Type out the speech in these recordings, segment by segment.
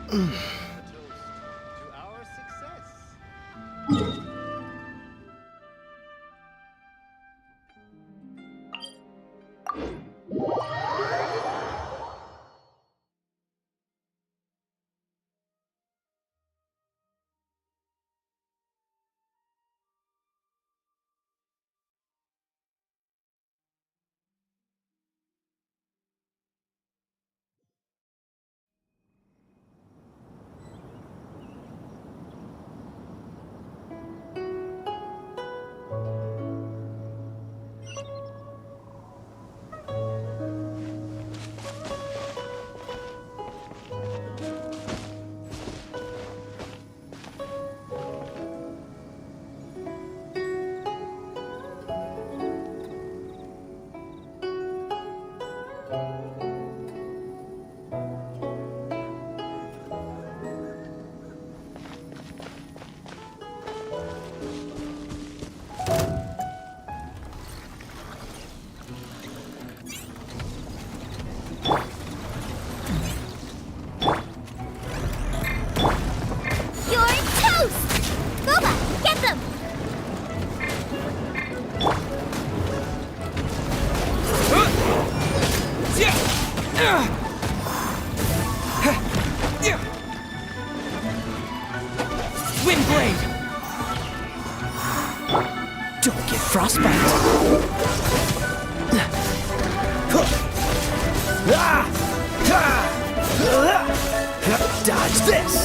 To our success. Dodge this!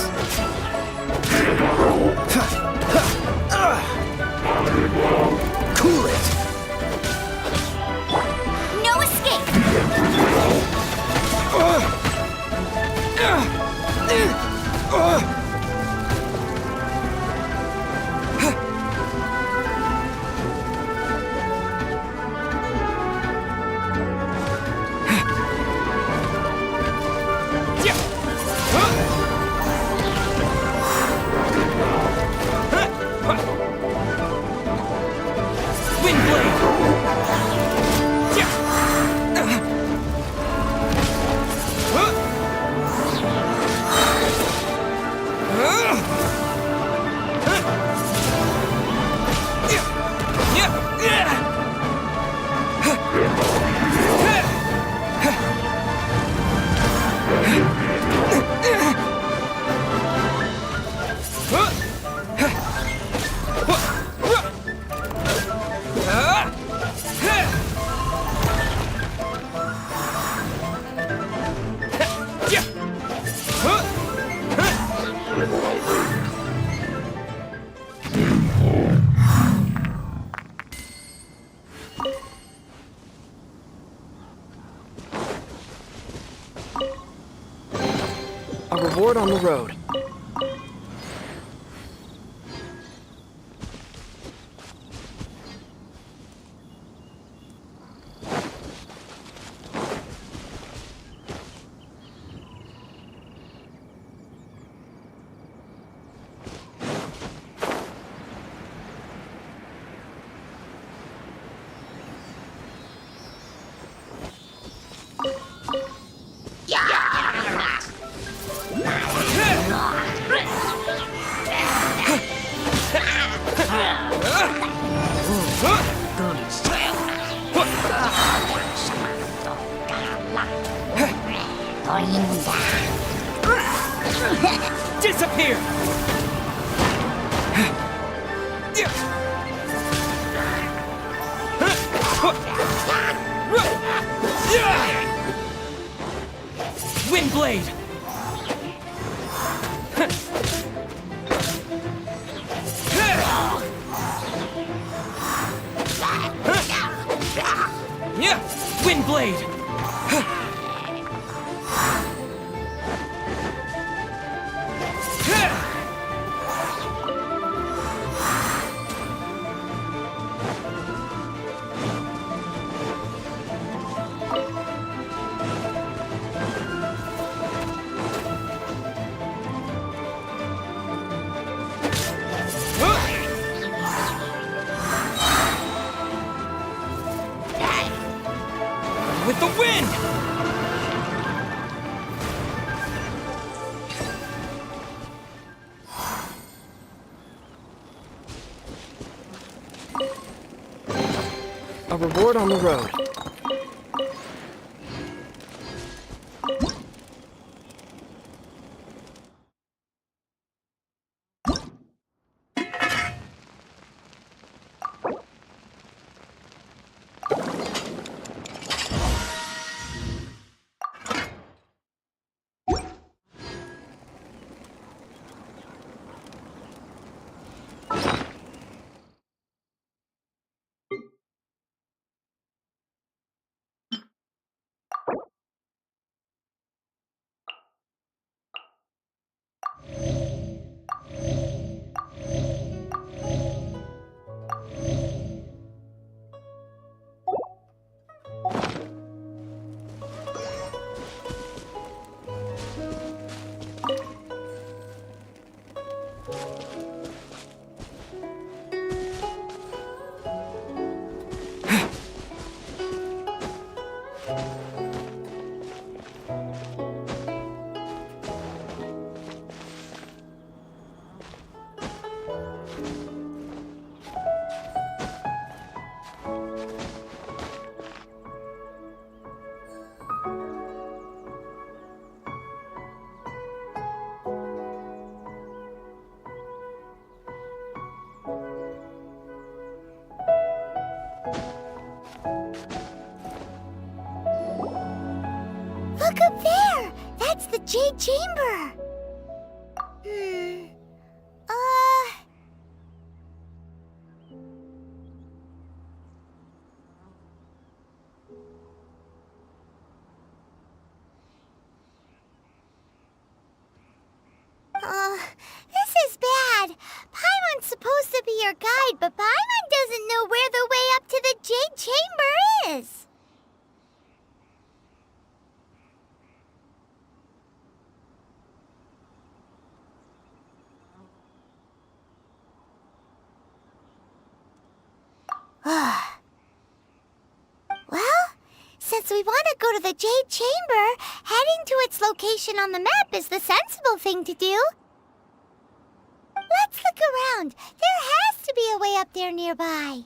Cool it! No escape! A reward on the road. Disappear! Windblade! Windblade! With the A reward on the road. Look up there! That's the Jade Chamber! This is bad. Paimon's supposed to be your guide, but Paimon doesn't know where the way up to the Jade Chamber is. Well, since we want to go to the Jade Chamber, heading to its location on the map is the sensible thing to do. Let's look around. There has to be a way up there nearby.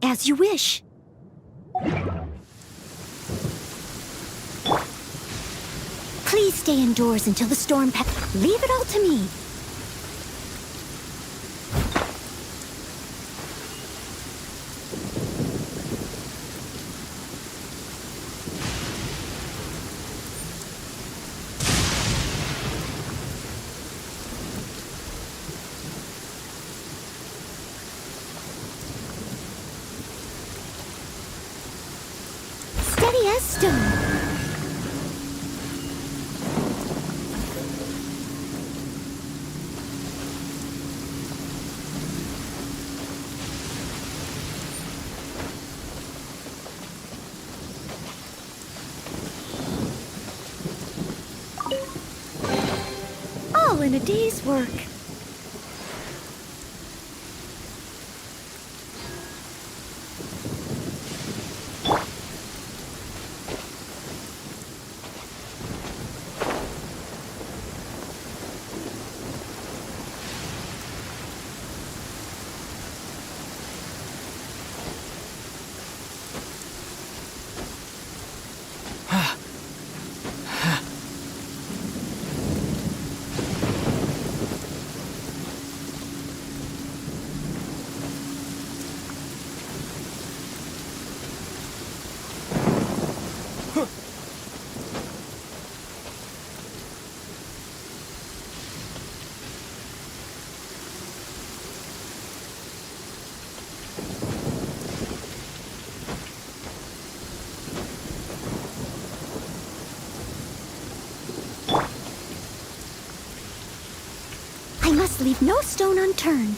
As you wish. Please stay indoors until the storm Leave it all to me. Steady as stone. All in a day's work. I must leave no stone unturned.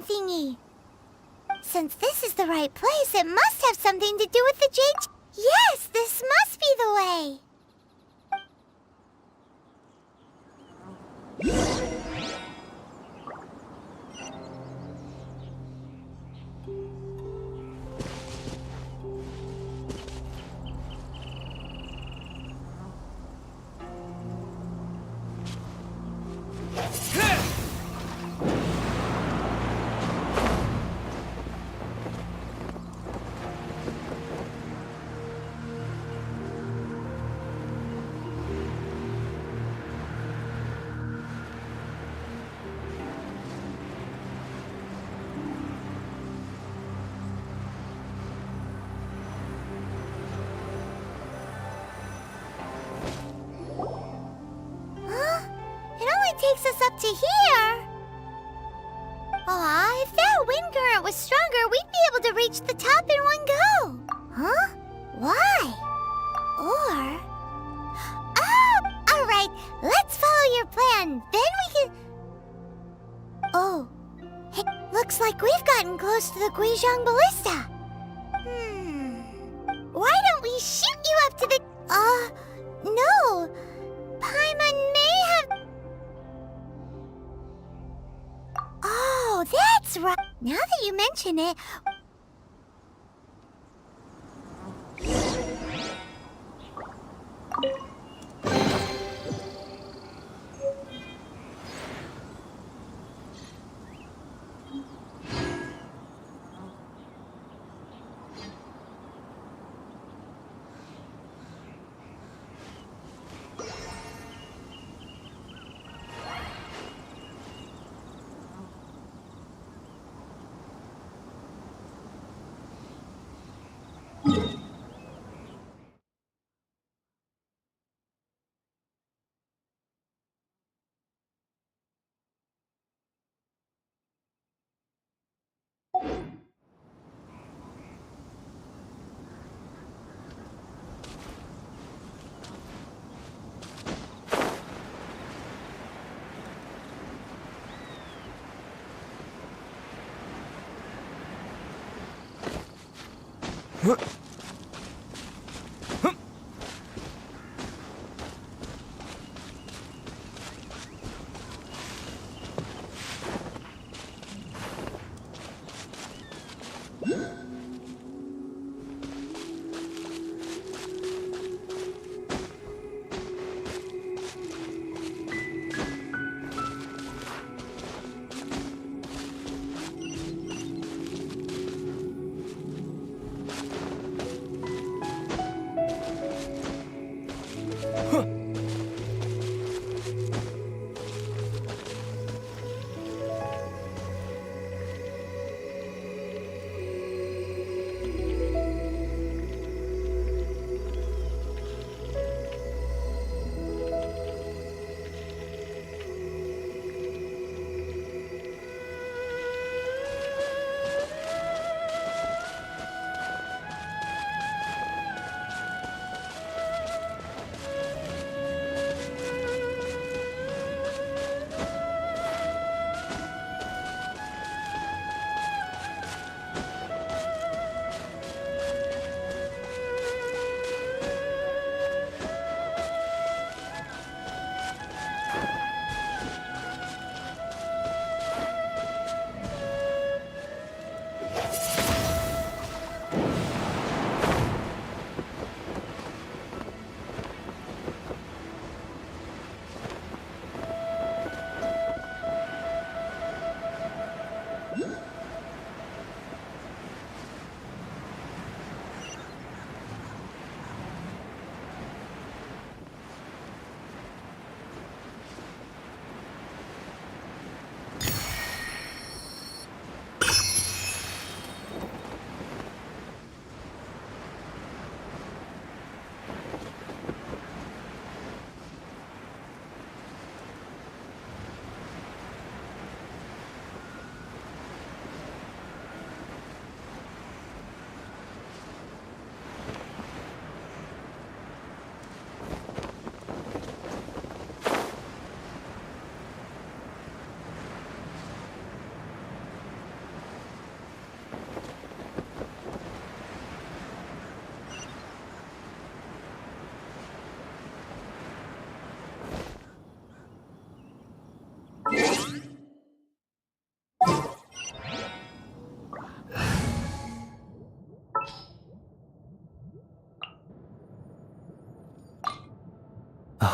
Thingy. Since this is the right place, it must have something to do with the jade. Yes, this must be the way. it takes us up to here. Aw, if that wind current was stronger, we'd be able to reach the top in one go. Huh? Why? Or... Oh! Alright, let's follow your plan. Then we can... Oh. Hey, looks like we've gotten close to the Qixing ballista. Why don't we shoot you up to the... No. Paimon may have... Oh, that's right. Now that you mention it...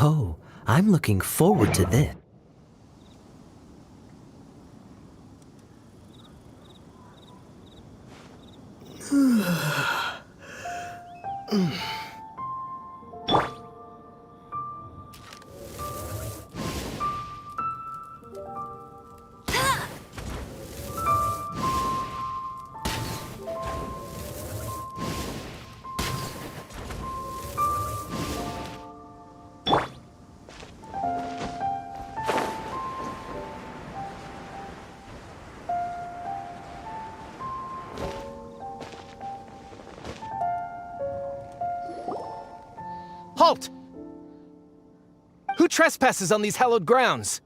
Oh, I'm looking forward to this. Who trespasses on these hallowed grounds?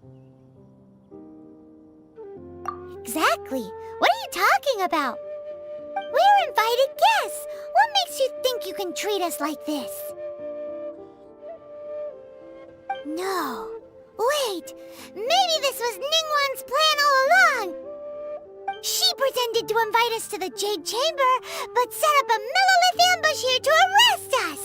Exactly. What are you talking about? We're invited guests. What makes you think you can treat us like this? No. Wait. Maybe this was Ningguang's plan all along. She pretended to invite us to the Jade Chamber, but set up a Millelith ambush here to arrest us.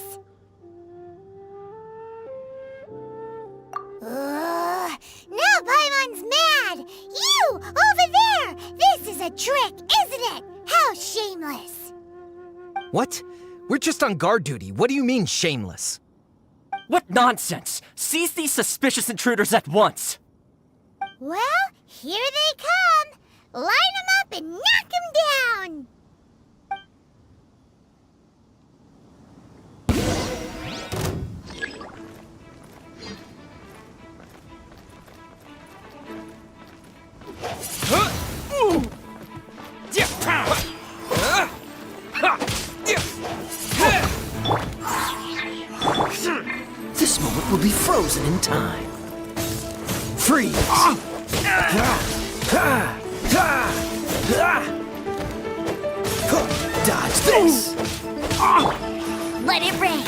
Now Paimon's mad! You! Over there! This is a trick, isn't it? How shameless! What? We're just on guard duty. What do you mean, shameless? What nonsense! Seize these suspicious intruders at once! Well, here they come! Line them up and knock them down! This moment will be frozen in time. Freeze! Dodge this! Let it rain!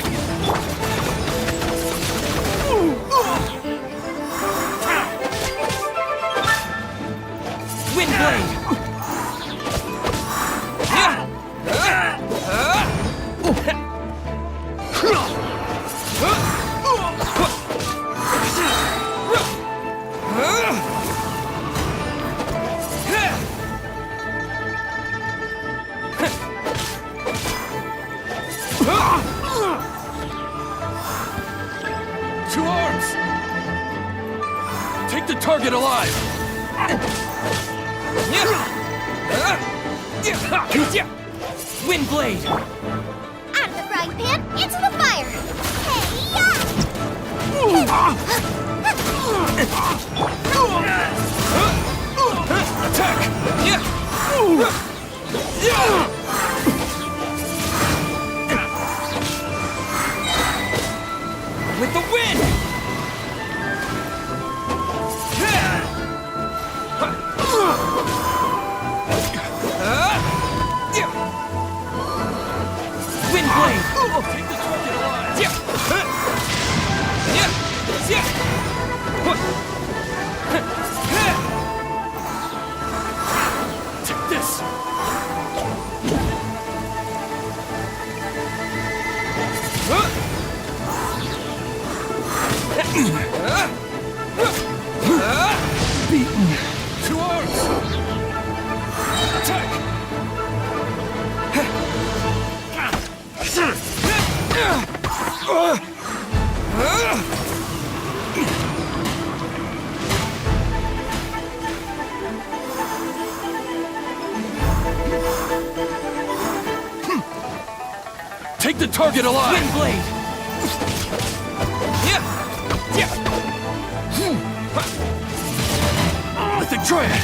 Windblade! Two arms! Take the target alive! Windblade! Out of the frying pan, into the fire! With the wind! Windblade! Take the target alive! Take this! Beaten! Two arms! Attack! Take the target alive! Windblade! Mythic Triad!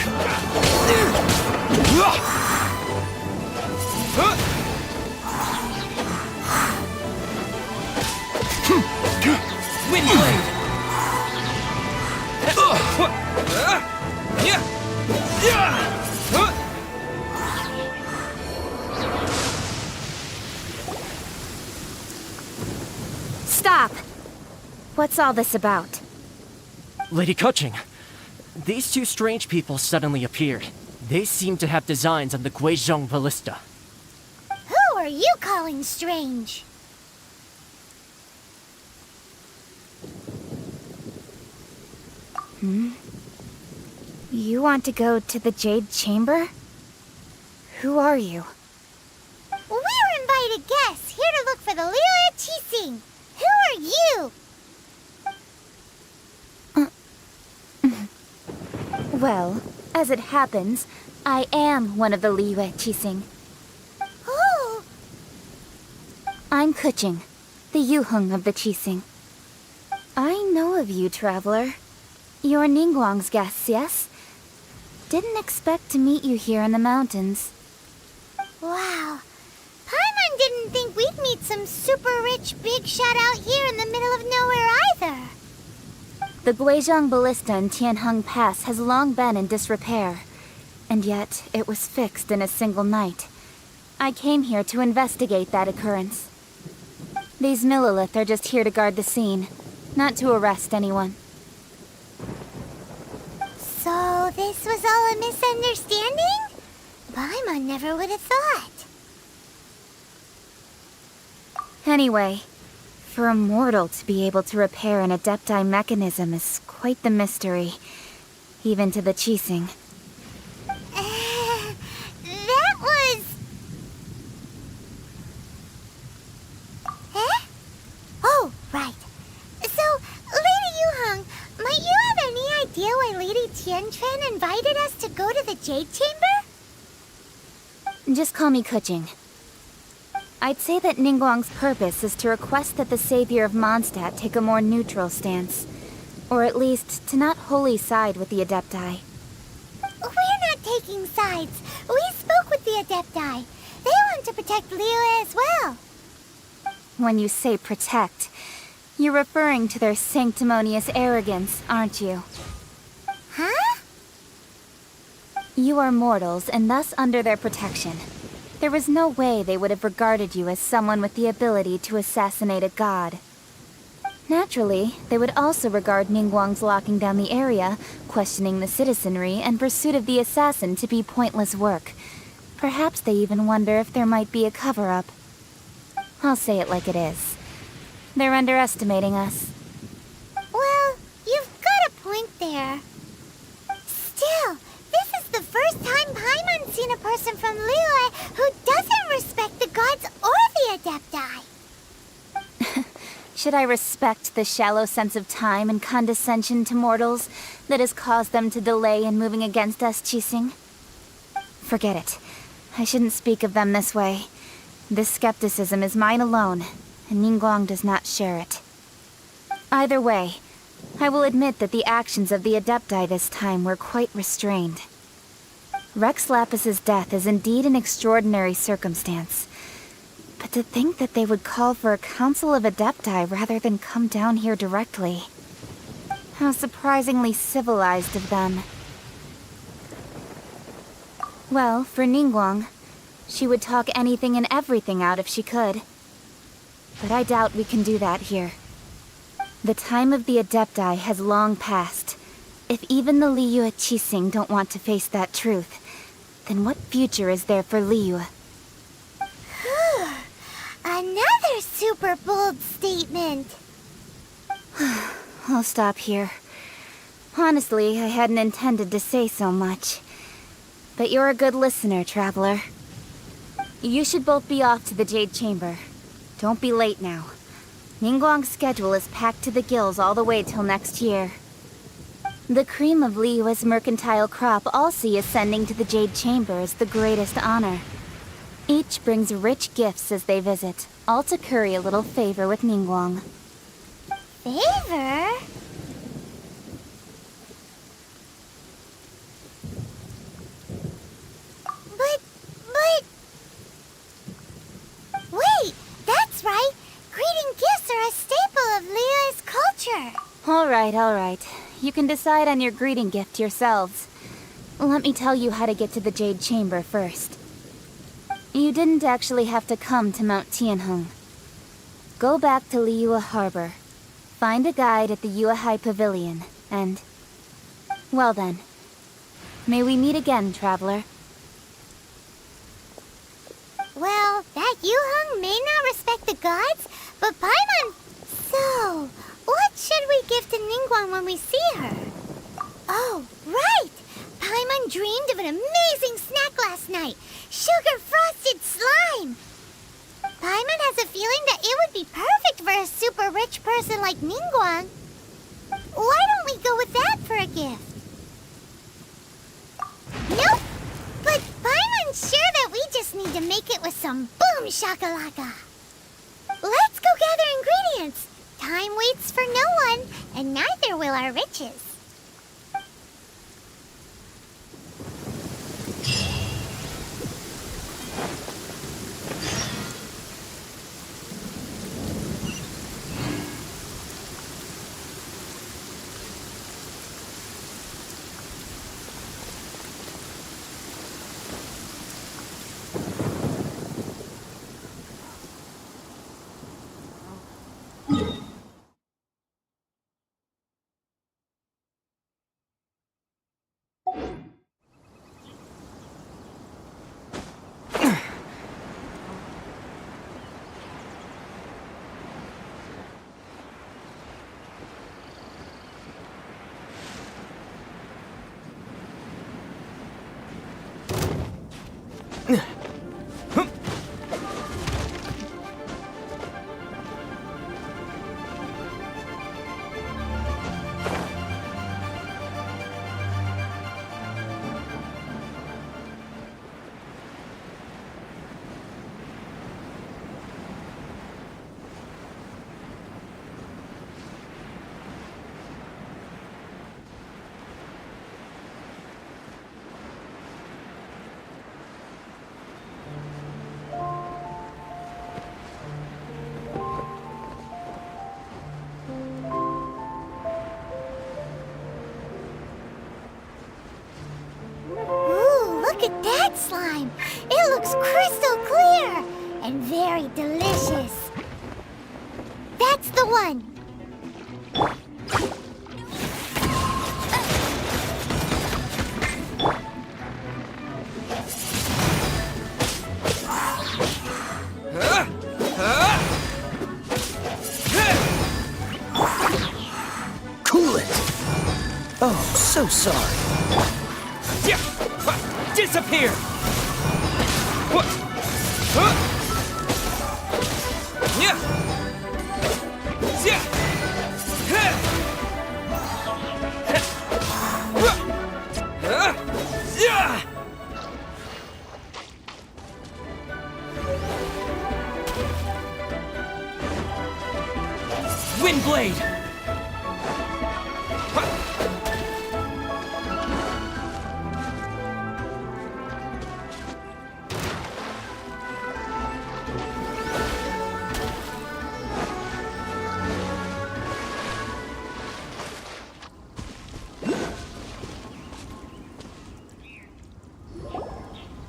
Windblade! Stop! What's all this about? Lady Qixing, these two strange people suddenly appeared. They seem to have designs on the Qixing ballista. Who are you calling strange? You want to go to the Jade Chamber? Who are you? We're invited guests here to look for the Liyue Qixing. Who are you? Well, as it happens, I am one of the Liyue Qixing. Who? I'm Qixing, the Yuheng of the Qixing. I know of you, traveler. You're Ningguang's guests, yes? Didn't expect to meet you here in the mountains. Wow. Paimon didn't think we'd meet some super rich big shot out here in the middle of nowhere either. The Guizhong Ballista in Tianheng Pass has long been in disrepair, and yet it was fixed in a single night. I came here to investigate that occurrence. These Millelith are just here to guard the scene, not to arrest anyone. So this was all a misunderstanding? Paimon never would have thought. Anyway, for a mortal to be able to repair an adepti mechanism is quite the mystery, even to the Qixing. That was... Eh? Oh, right. So, Lady Yuheng, might you have any idea why Lady Tianquan invited us to go to the Jade Chamber? Just call me Qixing. I'd say that Ningguang's purpose is to request that the savior of Mondstadt take a more neutral stance. Or at least, to not wholly side with the Adepti. We're not taking sides. We spoke with the Adepti. They want to protect Liyue as well. When you say protect, you're referring to their sanctimonious arrogance, aren't you? Huh? You are mortals, and thus under their protection. There was no way they would have regarded you as someone with the ability to assassinate a god. Naturally, they would also regard Ningguang's locking down the area, questioning the citizenry, and pursuit of the assassin to be pointless work. Perhaps they even wonder if there might be a cover-up. I'll say it like it is. They're underestimating us. Well, you've got a point there. Still, this is the first time Paimon's seen a person from Liyue who doesn't respect the gods or the Adepti. Should I respect the shallow sense of time and condescension to mortals that has caused them to delay in moving against us, Qixing? Forget it. I shouldn't speak of them this way. This skepticism is mine alone, and Ningguang does not share it. Either way, I will admit that the actions of the Adepti this time were quite restrained. Rex Lapis's death is indeed an extraordinary circumstance. But to think that they would call for a council of Adepti rather than come down here directly. How surprisingly civilized of them. Well, for Ningguang, she would talk anything and everything out if she could. But I doubt we can do that here. The time of the Adepti has long passed. If even the Liyue Qixing don't want to face that truth, then what future is there for Liyue? Another super bold statement. I'll stop here. Honestly, I hadn't intended to say so much. But you're a good listener, Traveler. You should both be off to the Jade Chamber. Don't be late now. Ningguang's schedule is packed to the gills all the way till next year. The cream of Liyue's mercantile crop all see ascending to the Jade Chamber as the greatest honor. Each brings rich gifts as they visit, all to curry a little favor with Ningguang. Favor? But... Wait, that's right! Greeting gifts are a staple of Liyue's culture! All right. You can decide on your greeting gift yourselves. Let me tell you how to get to the Jade Chamber first. You didn't actually have to come to Mount Tianheng. Go back to Liyue Harbor. Find a guide at the Yuehai Pavilion, and... well then. May we meet again, Traveler. Well, that Yuheng may not respect the gods, but Paimon... So, what should we give to Ningguang when we see her? Oh, right! Paimon dreamed of an amazing snack last night. Sugar-frosted slime! Paimon has a feeling that it would be perfect for a super rich person like Ningguang. Why don't we go with that for a gift? Nope! But Paimon's sure that we just need to make it with some boom shakalaka. Let's go gather ingredients. Time waits for no one, and neither will our riches. that slime? It looks crystal clear and very delicious. That's the one. Cool it! Oh, so sorry. Disappear! Windblade!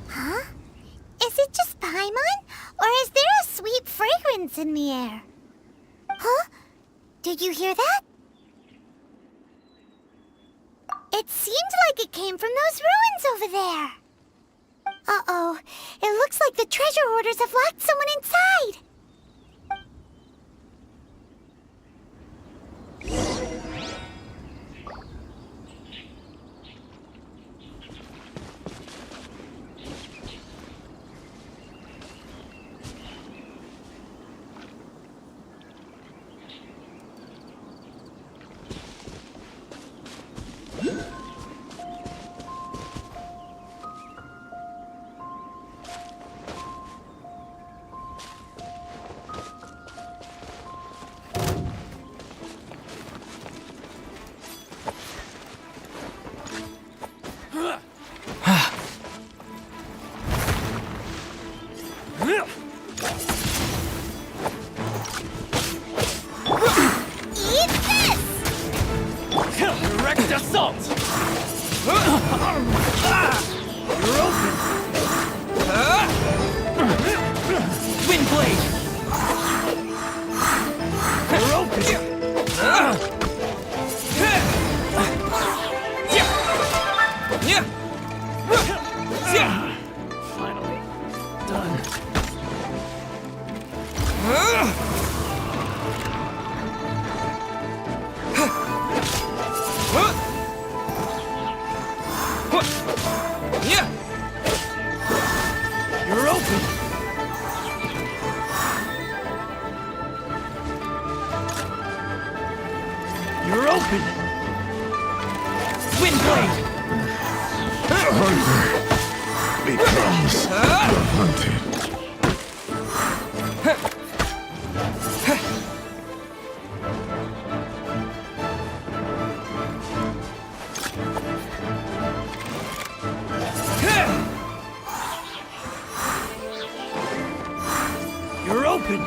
Huh? Is it just Paimon? Or is there a sweet fragrance in the air? Huh? Did you hear that? It seemed like it came from those ruins over there. Uh-oh. It looks like the treasure hoarders have locked someone inside. Direct assault! You're open! Windblade! You're open! Finally done. You're open! You're open! Windblade! The hunter becomes the hunted. You're open!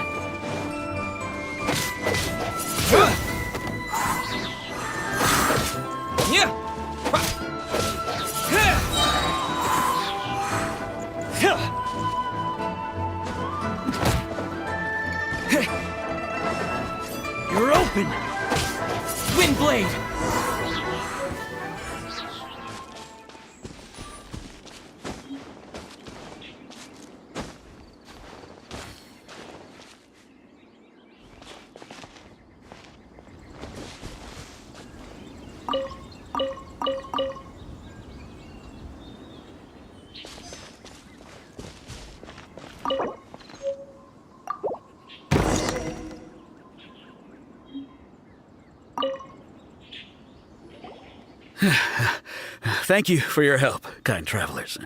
You're open! Windblade! Thank you for your help, kind travelers.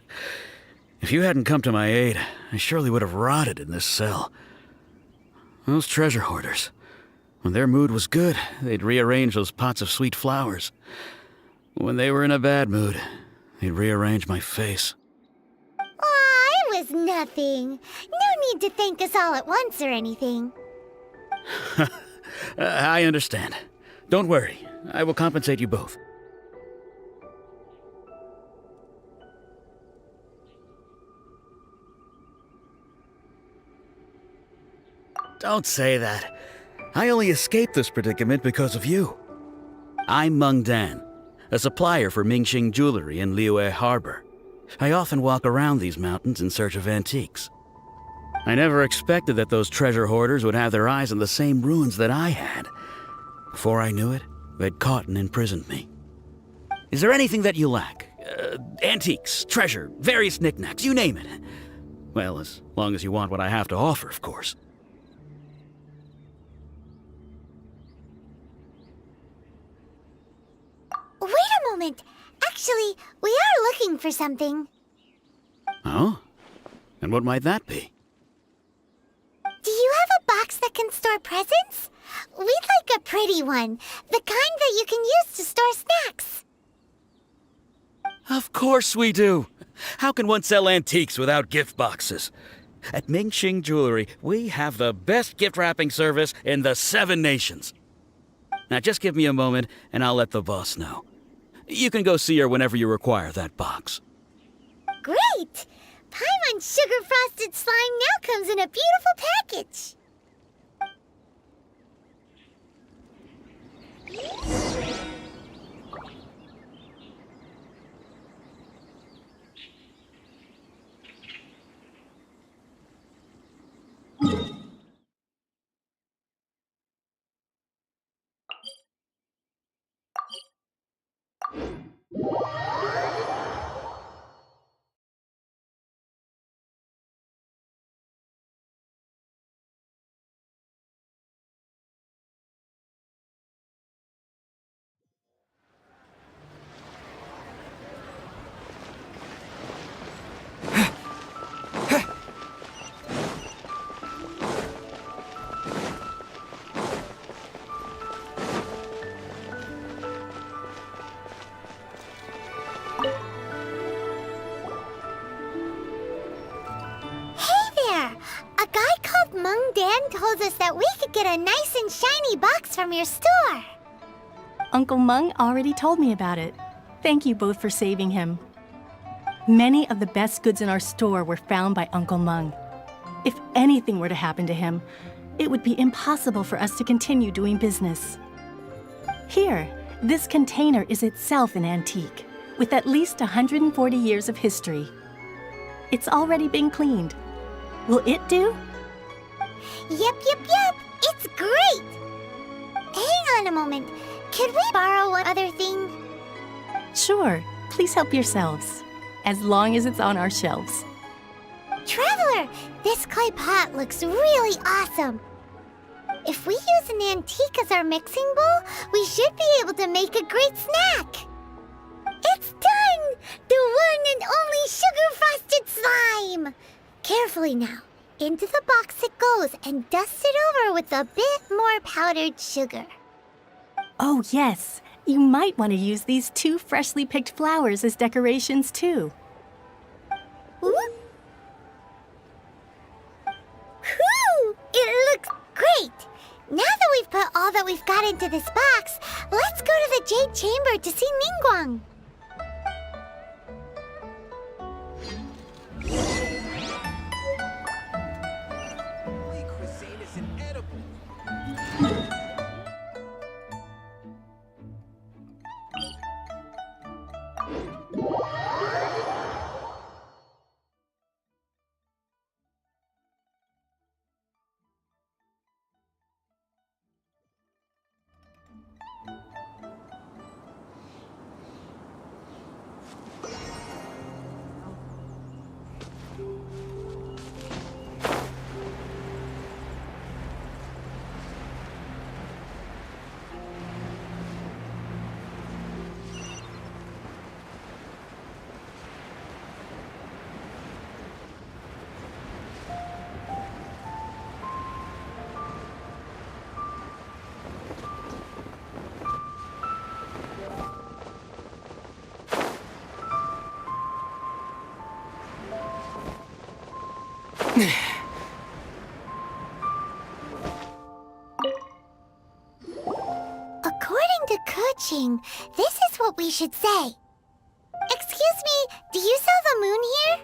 If you hadn't come to my aid, I surely would have rotted in this cell. Those treasure hoarders, when their mood was good, they'd rearrange those pots of sweet flowers. When they were in a bad mood, they'd rearrange my face. Aw, it was nothing. No need to thank us all at once or anything. I understand. Don't worry, I will compensate you both. Don't say that. I only escaped this predicament because of you. I'm Meng Dan, a supplier for Qixing jewelry in Liyue Harbor. I often walk around these mountains in search of antiques. I never expected that those treasure hoarders would have their eyes on the same ruins that I had. Before I knew it, they'd caught and imprisoned me. Is there anything that you lack? Antiques, treasure, various knickknacks, you name it. Well, as long as you want what I have to offer, of course. Wait a moment. Actually, we are looking for something. Oh? And what might that be? Do you have a box that can store presents? We'd like a pretty one. The kind that you can use to store snacks. Of course we do. How can one sell antiques without gift boxes? At Qixing Jewelry, we have the best gift wrapping service in the 7 nations. Now just give me a moment and I'll let the boss know. You can go see her whenever you require that box. Great! Paimon Sugar Frosted Slime now comes in a beautiful package. Told us that we could get a nice and shiny box from your store. Uncle Meng already told me about it. Thank you both for saving him. Many of the best goods in our store were found by Uncle Meng. If anything were to happen to him, it would be impossible for us to continue doing business. Here, this container is itself an antique, with at least 140 years of history. It's already been cleaned. Will it do? Yep. It's great! Hang on a moment. Could we borrow one other thing? Sure. Please help yourselves. As long as it's on our shelves. Traveler, this clay pot looks really awesome. If we use an antique as our mixing bowl, we should be able to make a great snack. It's done! The one and only sugar-frosted slime! Carefully now. Into the box it goes and dust it over with a bit more powdered sugar. Oh, yes. You might want to use these 2 freshly picked flowers as decorations, too. Whoop. Whew! It looks great! Now that we've put all that we've got into this box, let's go to the Jade Chamber to see Ningguang. According to Qixing, this is what we should say. Excuse me, do you sell the moon here?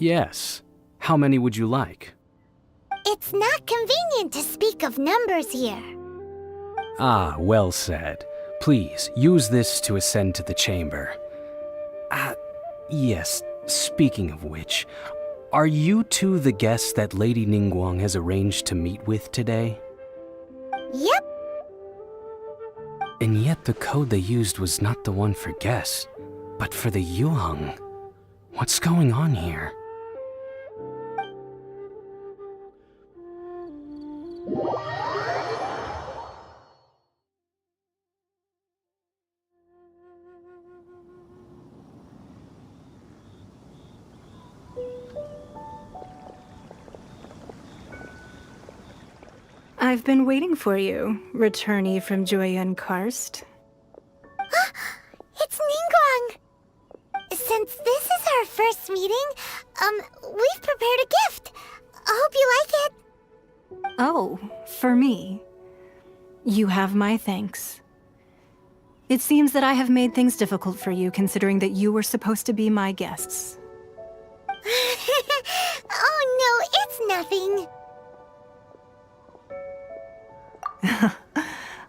Yes. How many would you like? It's not convenient to speak of numbers here. Ah, well said. Please, use this to ascend to the chamber. Yes, speaking of which, are you two the guests that Lady Ningguang has arranged to meet with today? Yep. And yet the code they used was not the one for guests, but for the Yuheng. What's going on here? I've been waiting for you, returnee from Joyun Karst. It's Ningguang! Since this is our first meeting, we've prepared a gift. I hope you like it. Oh, for me. You have my thanks. It seems that I have made things difficult for you, considering that you were supposed to be my guests. Oh no, it's nothing.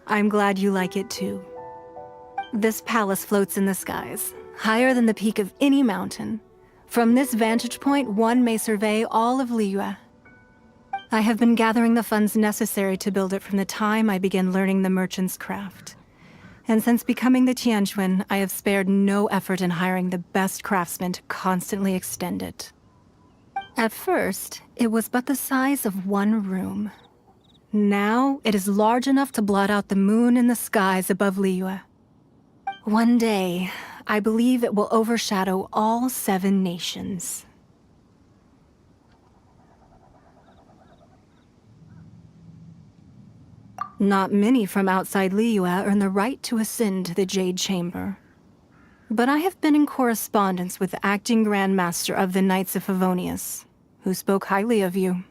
I'm glad you like it too. This palace floats in the skies, higher than the peak of any mountain. From this vantage point, one may survey all of Liyue. I have been gathering the funds necessary to build it from the time I began learning the merchant's craft. And since becoming the Tianquan, I have spared no effort in hiring the best craftsmen to constantly extend it. At first, it was but the size of one room. Now, it is large enough to blot out the moon in the skies above Liyue. One day, I believe it will overshadow all 7 nations. Not many from outside Liyue earn the right to ascend to the Jade Chamber. But I have been in correspondence with the acting Grand Master of the Knights of Favonius, who spoke highly of you.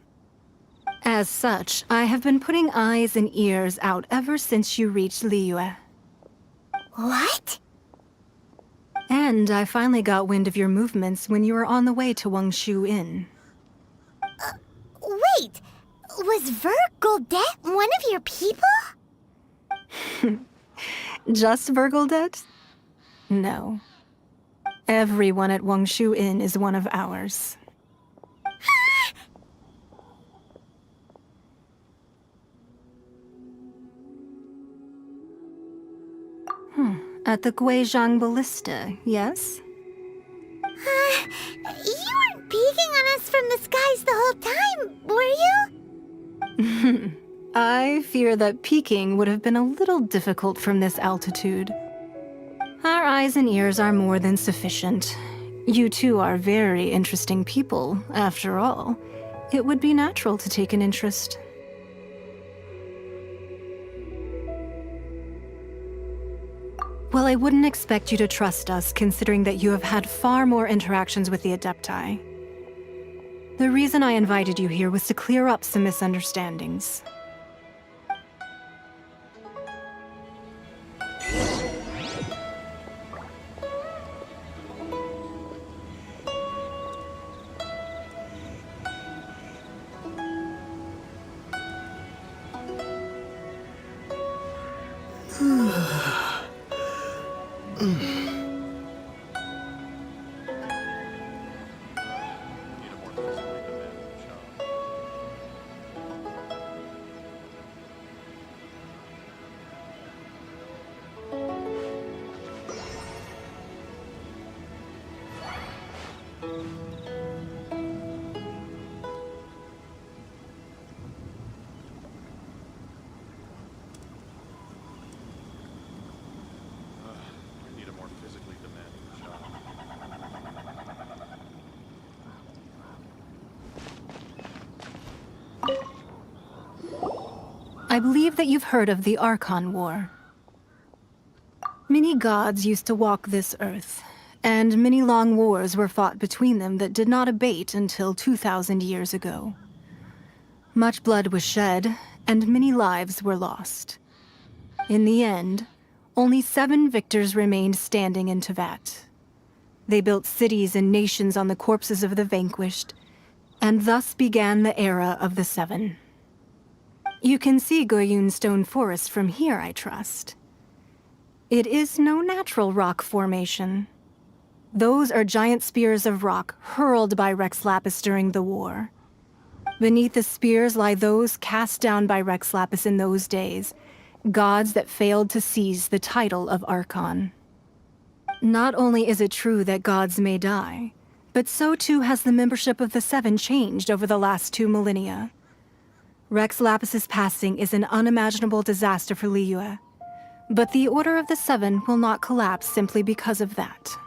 As such, I have been putting eyes and ears out ever since you reached Liyue. What? And I finally got wind of your movements when you were on the way to Wangshu Inn. Wait! Was Vergoldet one of your people? Just Vergoldet? No. Everyone at Wangshu Inn is one of ours. At the Guizhang Ballista, yes? You weren't peeking on us from the skies the whole time, were you? I fear that peeking would have been a little difficult from this altitude. Our eyes and ears are more than sufficient. You two are very interesting people, after all. It would be natural to take an interest. Well, I wouldn't expect you to trust us, considering that you have had far more interactions with the Adepti. The reason I invited you here was to clear up some misunderstandings. I believe that you've heard of the Archon War. Many gods used to walk this earth, and many long wars were fought between them that did not abate until 2,000 years ago. Much blood was shed, and many lives were lost. In the end, only 7 victors remained standing in Teyvat. They built cities and nations on the corpses of the vanquished, and thus began the era of the Seven. You can see Goyun Stone Forest from here, I trust. It is no natural rock formation. Those are giant spears of rock hurled by Rex Lapis during the war. Beneath the spears lie those cast down by Rex Lapis in those days, gods that failed to seize the title of archon. Not only is it true that gods may die, but so too has the membership of the Seven changed over the last 2 millennia. Rex Lapis's passing is an unimaginable disaster for Liyue, but the Order of the Seven will not collapse simply because of that.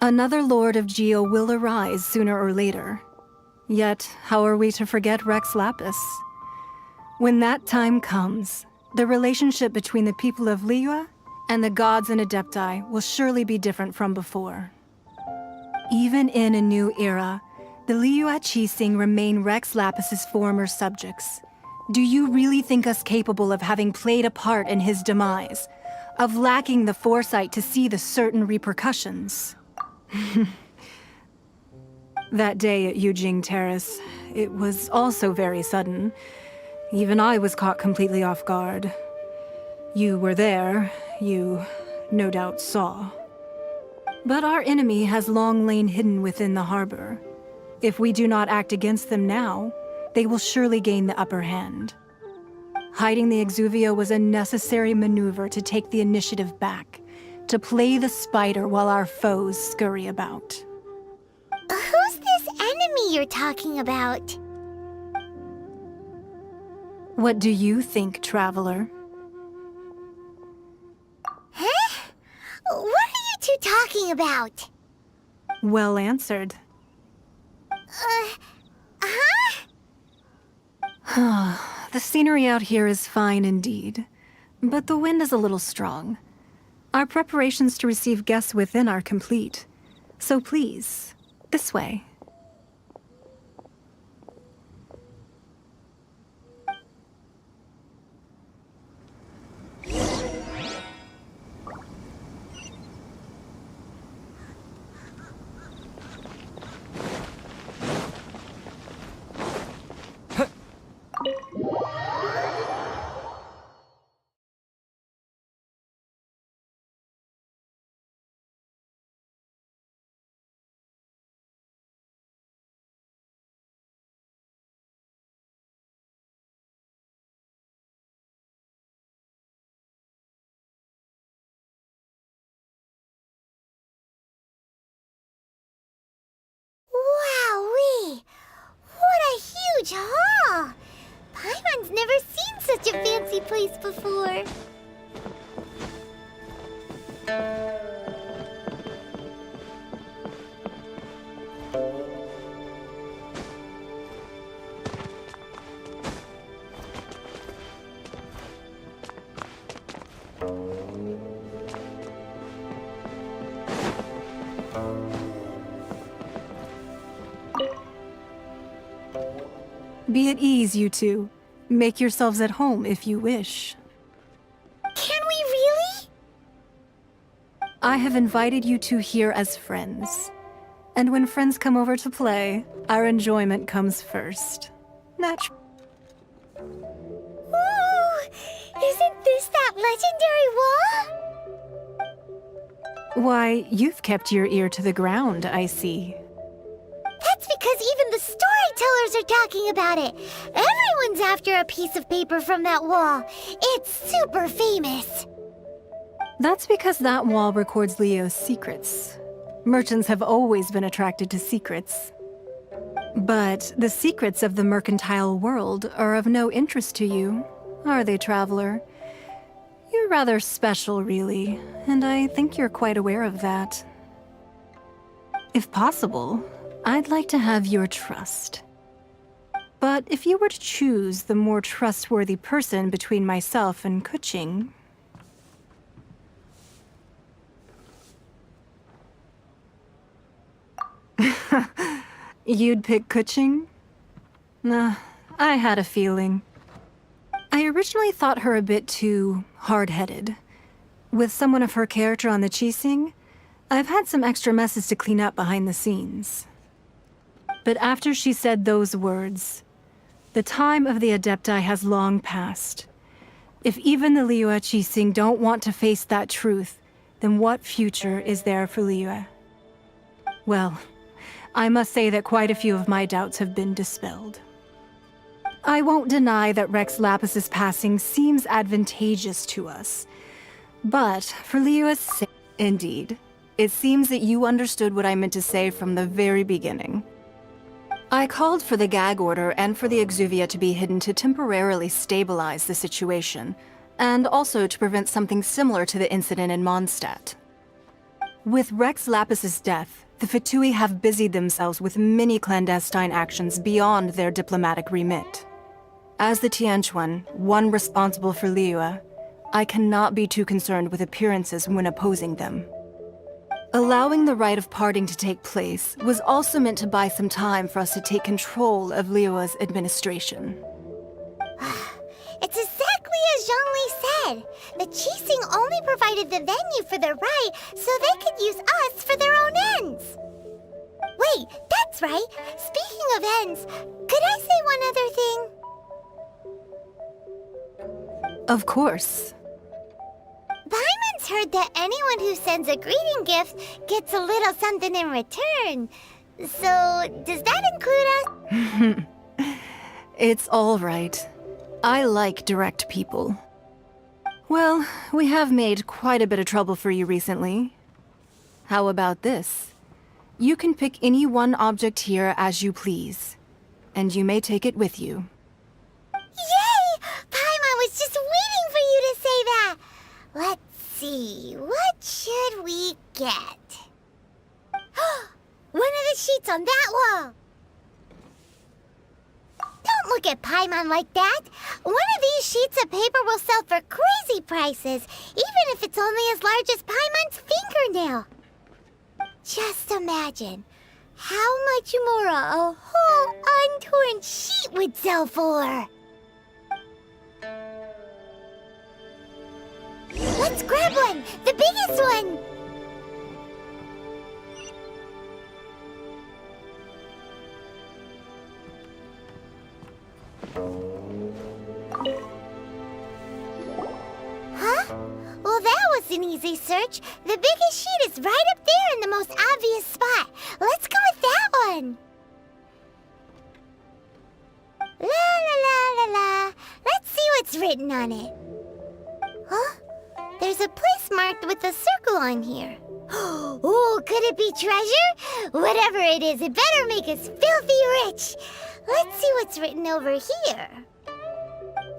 Another Lord of Geo will arise sooner or later. Yet, how are we to forget Rex Lapis? When that time comes, the relationship between the people of Liyue and the gods and adepti will surely be different from before. Even in a new era, the Liyue Qixing remain Rex Lapis's former subjects. Do you really think us capable of having played a part in his demise? Of lacking the foresight to see the certain repercussions? That day at Yujing Terrace, it was also very sudden. Even I was caught completely off guard. You were there, you no doubt saw. But our enemy has long lain hidden within the harbor. If we do not act against them now, they will surely gain the upper hand. Hiding the Exuvia was a necessary maneuver to take the initiative back, to play the spider while our foes scurry about. Who's this enemy you're talking about? What do you think, Traveler? Huh? What are you two talking about? Well answered. The scenery out here is fine indeed, but the wind is a little strong. Our preparations to receive guests within are complete, so please, this way. Wowee! What a huge hall! Paimon's never seen such a fancy place before. Be at ease, you two. Make yourselves at home if you wish. Can we really? I have invited you two here as friends. And when friends come over to play, our enjoyment comes first. Natural. Ooh! Isn't this that legendary wall? Why, you've kept your ear to the ground, I see. That's because even the storytellers are talking about it. Everyone's after a piece of paper from that wall. It's super famous. That's because that wall records Leo's secrets. Merchants have always been attracted to secrets. But the secrets of the mercantile world are of no interest to you, are they, Traveler? You're rather special, really, and I think you're quite aware of that. If possible, I'd like to have your trust. But if you were to choose the more trustworthy person between myself and Qixing... You'd pick Qixing? Nah, I had a feeling. I originally thought her a bit too hard-headed. With someone of her character on the Qixing, I've had some extra messes to clean up behind the scenes. But after she said those words, the time of the Adepti has long passed. If even the Liyue Qixing don't want to face that truth, then what future is there for Liyue? Well, I must say that quite a few of my doubts have been dispelled. I won't deny that Rex Lapis's passing seems advantageous to us. But for Liyue's sake, indeed, it seems that you understood what I meant to say from the very beginning. I called for the gag order and for the exuvia to be hidden to temporarily stabilize the situation, and also to prevent something similar to the incident in Mondstadt. With Rex Lapis's death, the Fatui have busied themselves with many clandestine actions beyond their diplomatic remit. As the Tianquan, one responsible for Liyue, I cannot be too concerned with appearances when opposing them. Allowing the rite of parting to take place was also meant to buy some time for us to take control of Liyue's administration. It's exactly as Zhongli said. The Qixing only provided the venue for the rite so they could use us for their own ends. Wait, that's right. Speaking of ends, could I say one other thing? Of course. Paimon's heard that anyone who sends a greeting gift gets a little something in return. So, does that include us? It's all right. I like direct people. Well, we have made quite a bit of trouble for you recently. How about this? You can pick any one object here as you please, and you may take it with you. Yay! Paimon was just waiting for you to say that! Let's see, what should we get? One of the sheets on that wall! Don't look at Paimon like that! One of these sheets of paper will sell for crazy prices, even if it's only as large as Paimon's fingernail. Just imagine how much more a whole untorn sheet would sell for. Let's grab one! The biggest one! Huh? Well, that was an easy search. The biggest sheet is right up there in the most obvious spot. Let's go with that one. La la la la la. Let's see what's written on it. Huh? There's a place marked with a circle on here. Oh, could it be treasure? Whatever it is, it better make us filthy rich. Let's see what's written over here.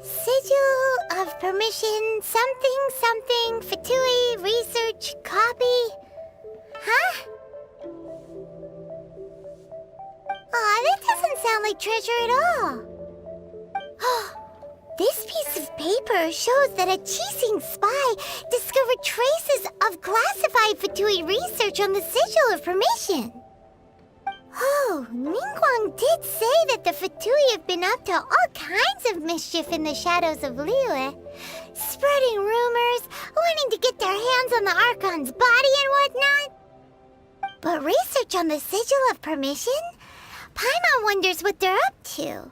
Sigil of permission, something, something, Fatui, research, copy. Huh? Aw, that doesn't sound like treasure at all. This piece of paper shows that a Qixing spy discovered traces of classified Fatui research on the Sigil of Permission. Oh, Ningguang did say that the Fatui have been up to all kinds of mischief in the shadows of Liyue, spreading rumors, wanting to get their hands on the archon's body and whatnot. But research on the Sigil of Permission? Paimon wonders what they're up to.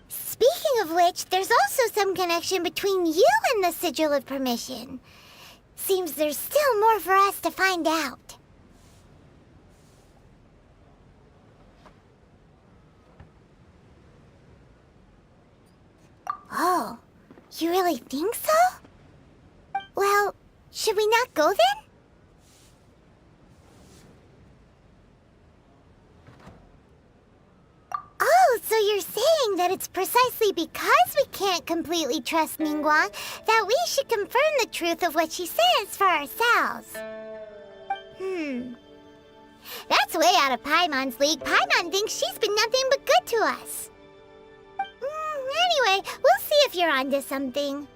Speaking of which, there's also some connection between you and the Sigil of Permission. Seems there's still more for us to find out. Oh, you really think so? Well, should we not go then? Oh, so you're saying that it's precisely because we can't completely trust Ningguang that we should confirm the truth of what she says for ourselves. That's way out of Paimon's league. Paimon thinks she's been nothing but good to us. Anyway, we'll see if you're onto something.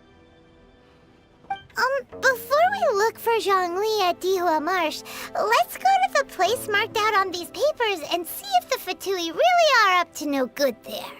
Before we look for Zhongli at Dihua Marsh, let's go to the place marked out on these papers and see if the Fatui really are up to no good there.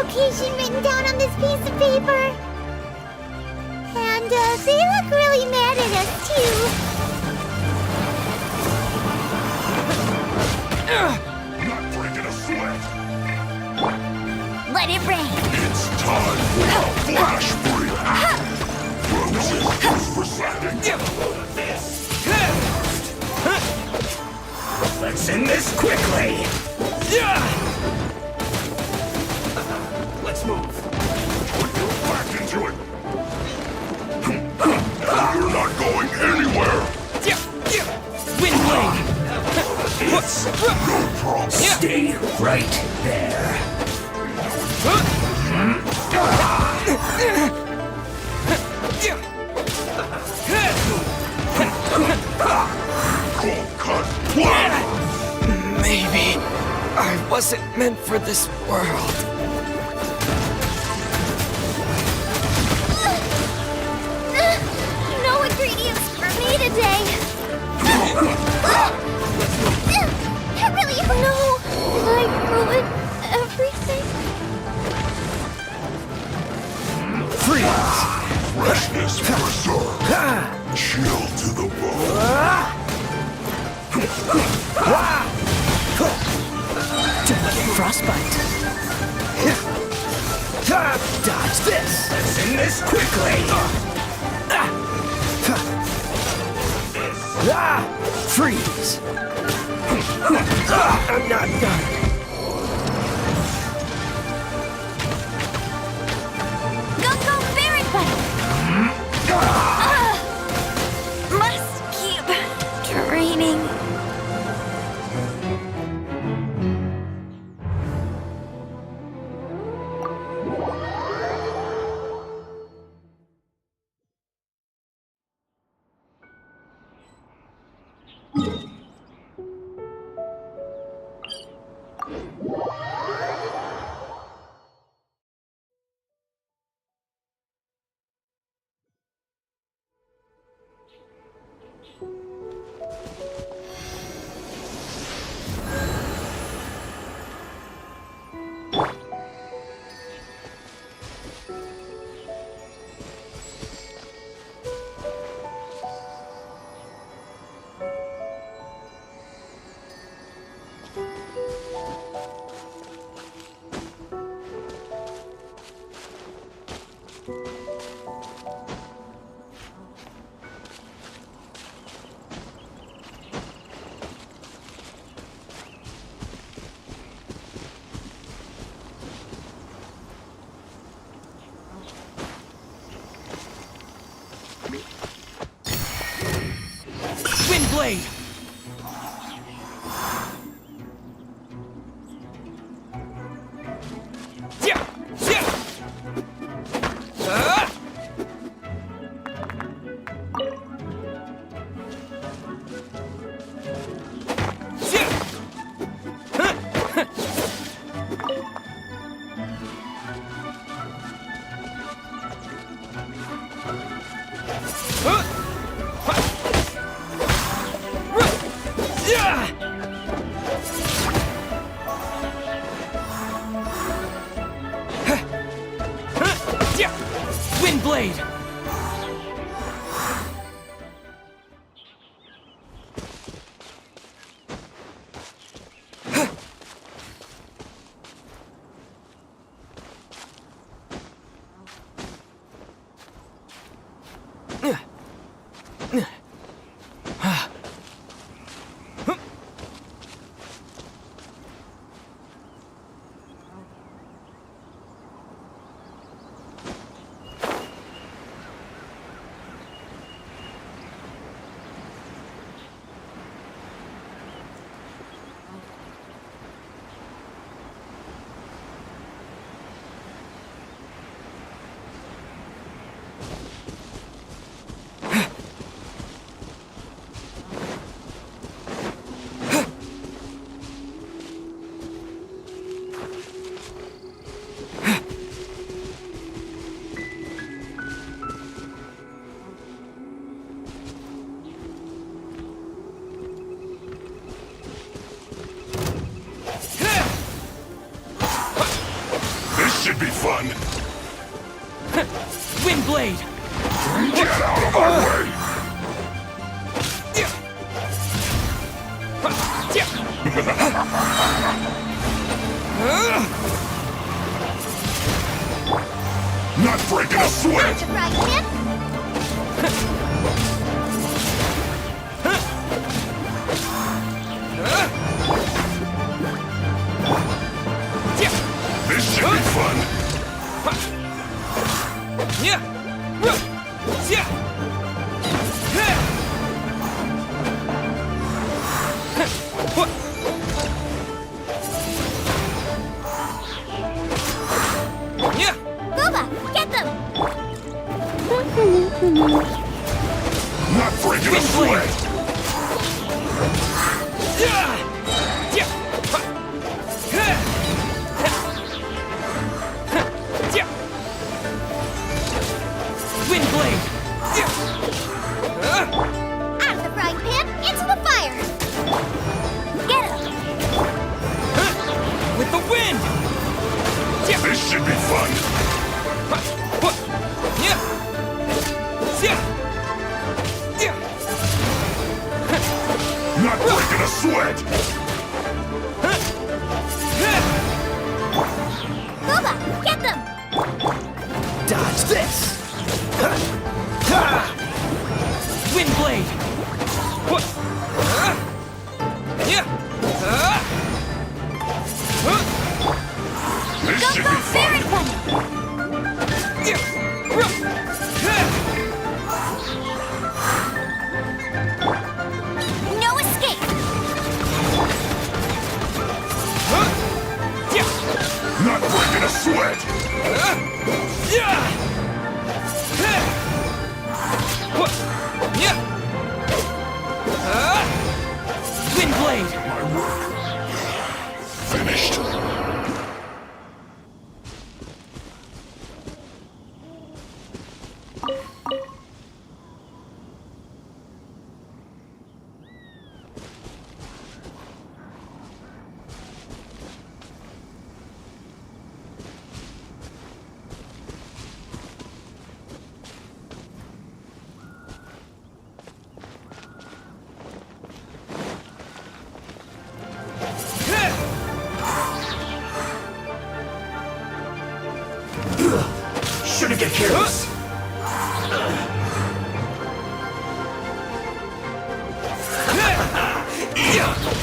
location written down on this piece of paper. And they look really mad at us, too. Not breaking a sweat. Let it rain. It's time for a flash break. Frozen for sliding. Let's end this quickly! Let's move. Put your back into it. You're not going anywhere. Windblade! It's no problem. Stay right there. Cold cut. What? Maybe I wasn't meant for this world. No ingredients for me today. I really don't know. Did I ruin everything? Freeze. Freshness preserved. Chill to the bone. Frostbite. Dodge this. Let's end this quickly. Freeze! I'm not done. Go, Barret Bite! Must keep training. Windblade! Windblade! should be fun. Windblade! Get out of my way! Not breaking a sweat! Gotcha, Frogman. This should be fun. Booba, get them! Not breaking a sweat! Windblade! Out of the frying pan, into the fire! Get him! With the wind! This should be fun. Not breaking a sweat! Booba, get them! Dodge this! Windblade! This Go, should go, be Fairy fun. No escape! Not breaking a sweat! Windblade! My work finished. Shouldn't get careless.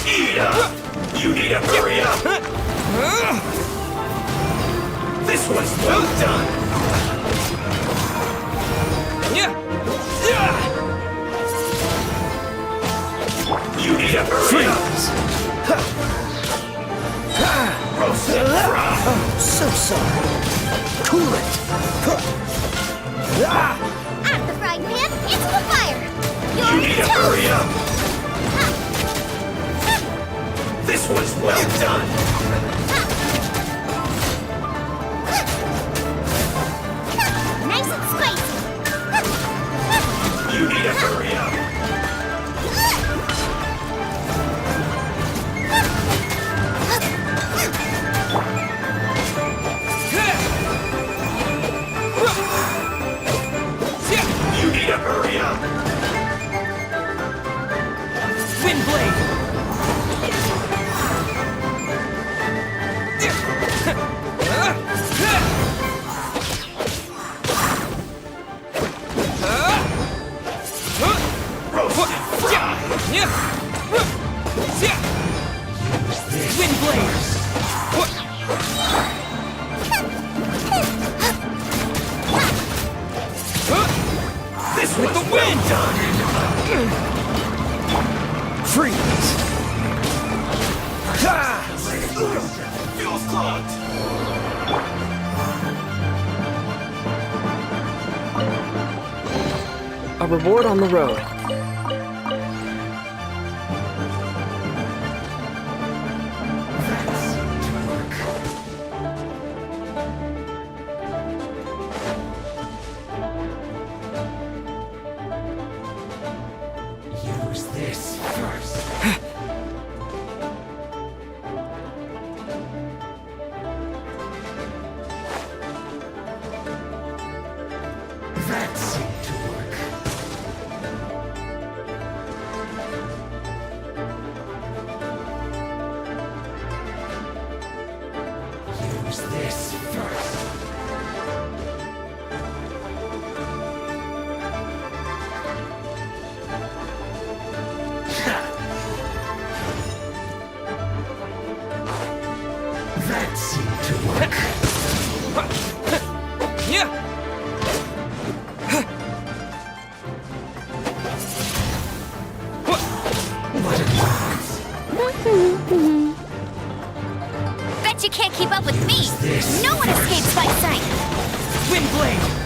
Eat up! You need to hurry up! This one's well done! You need to hurry up! Roast and fry! Oh, so sorry. Cool it! Out of the frying pan, into the fire! You You're need to toast! hurry up! This one's well done! Nice and spicy! You need to hurry up! You need to hurry up! Windblade! Roast and fry! Windblade! This one's well done! Freeze! Fuel's clogged! A reward on the road. Use this first. Use this first. That seemed to work. What a glance. Bet you can't keep up with me. No one escapes my sight. Windblade!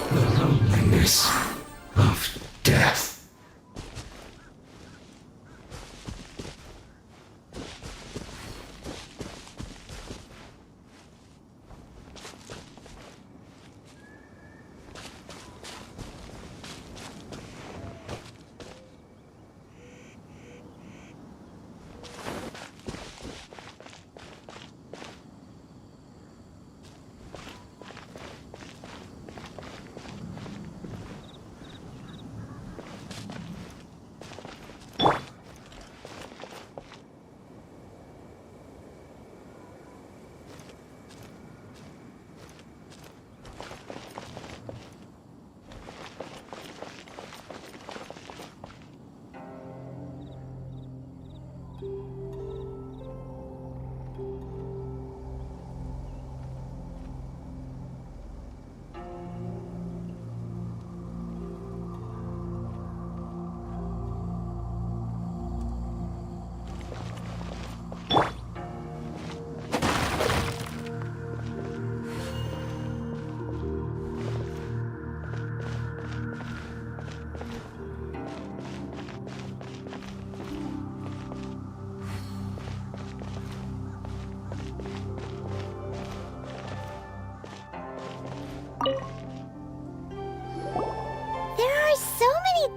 The loneliness of death.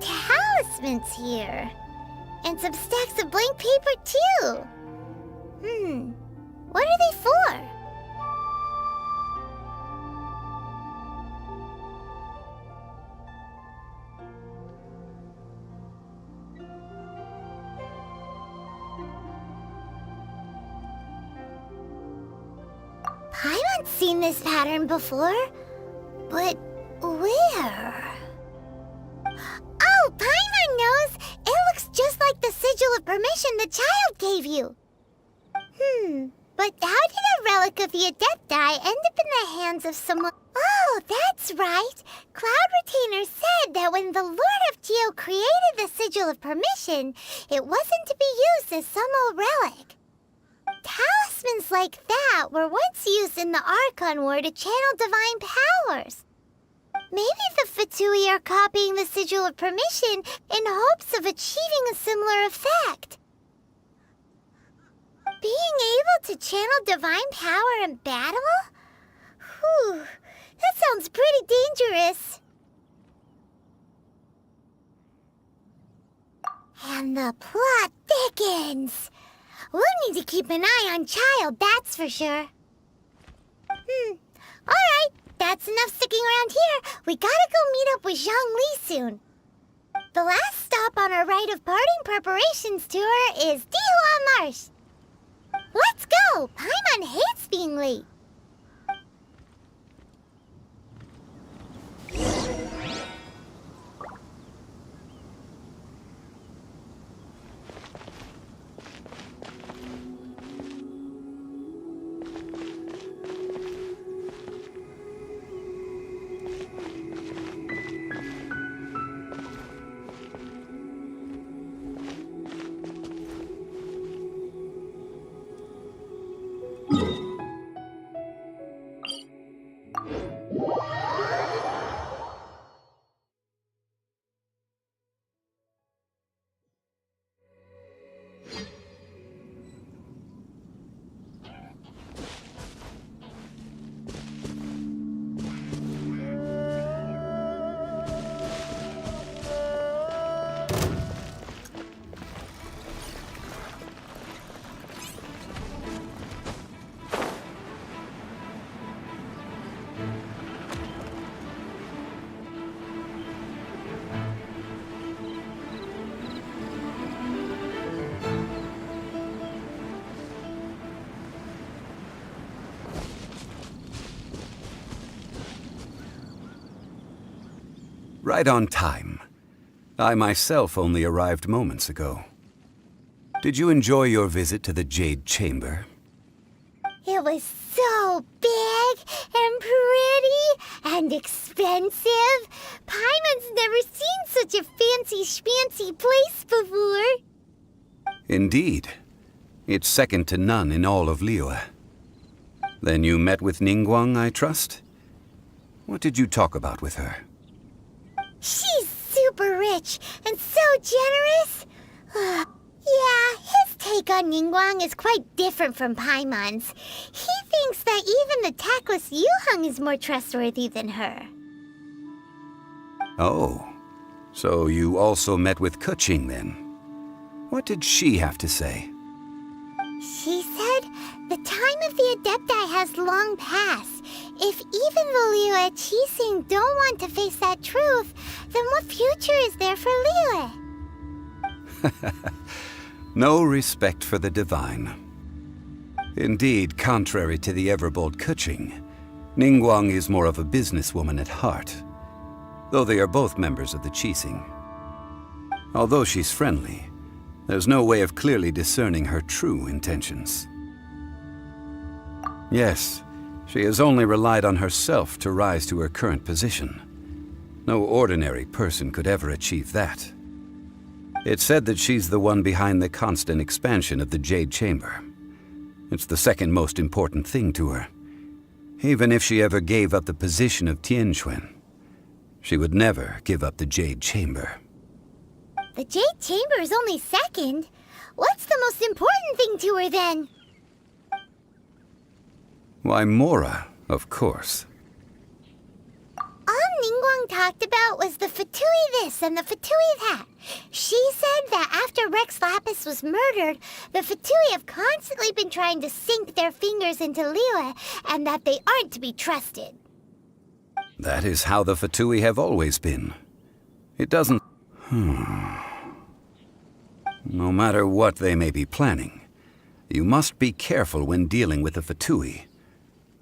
Talismans here. And some stacks of blank paper, too. What are they for? Paimon's seen this pattern before, but where? Oh, Paimon knows! It looks just like the sigil of permission the child gave you. But how did a relic of the Adepti end up in the hands of someone? Oh, that's right! Cloud Retainer said that when the Lord of Geo created the sigil of permission, it wasn't to be used as some old relic. Talismans like that were once used in the Archon War to channel divine powers. Maybe the Fatui are copying the Sigil of Permission in hopes of achieving a similar effect. Being able to channel divine power in battle? Whew, that sounds pretty dangerous. And the plot thickens. We'll need to keep an eye on Child, that's for sure. Alright, that's enough sticking around here. We gotta go meet up with Zhang Li soon. The last stop on our rite of parting preparations tour is Dihua Marsh. Let's go! Paimon hates being late. Right on time. I myself only arrived moments ago. Did you enjoy your visit to the Jade Chamber? It was so big and pretty and expensive. Paimon's never seen such a fancy schmancy place before. Indeed. It's second to none in all of Liyue. Then you met with Ningguang, I trust? What did you talk about with her? She's super rich and so generous. Yeah, his take on Ningguang is quite different from Paimon's. He thinks that even the tactless Yuheng is more trustworthy than her. Oh, so you also met with Qixing then? What did she have to say? She said the time of the Adepti has long passed. If even the Liyue Qixing don't want to face that truth, then what future is there for Liyue? No respect for the divine. Indeed, contrary to the ever-bold Qixing, Ningguang is more of a businesswoman at heart, though they are both members of the Qixing. Although she's friendly, there's no way of clearly discerning her true intentions. Yes, she has only relied on herself to rise to her current position. No ordinary person could ever achieve that. It's said that she's the one behind the constant expansion of the Jade Chamber. It's the second most important thing to her. Even if she ever gave up the position of Tianquan, she would never give up the Jade Chamber. The Jade Chamber is only second. What's the most important thing to her then? Why, Mora, of course. All Ningguang talked about was the Fatui this and the Fatui that. She said that after Rex Lapis was murdered, the Fatui have constantly been trying to sink their fingers into Liyue, and that they aren't to be trusted. That is how the Fatui have always been. It doesn't... No matter what they may be planning, you must be careful when dealing with the Fatui.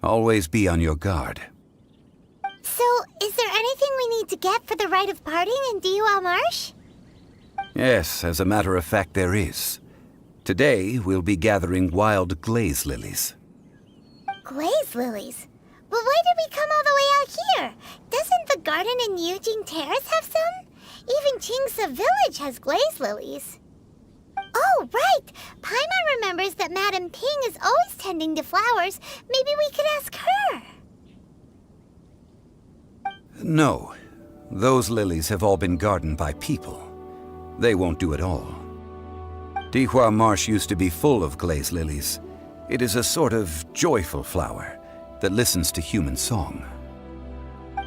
Always be on your guard. So, is there anything we need to get for the rite of parting in Dihua Marsh? Yes, as a matter of fact, there is. Today, we'll be gathering wild glaze lilies. Glaze lilies? But why did we come all the way out here? Doesn't the garden in Yujing Terrace have some? Even Qingse Village has glaze lilies. Oh, right! Paimon remembers that Madame Ping is always tending to flowers. Maybe we could ask her. No. Those lilies have all been gardened by people. They won't do it all. Dihua Marsh used to be full of glaze lilies. It is a sort of joyful flower that listens to human song.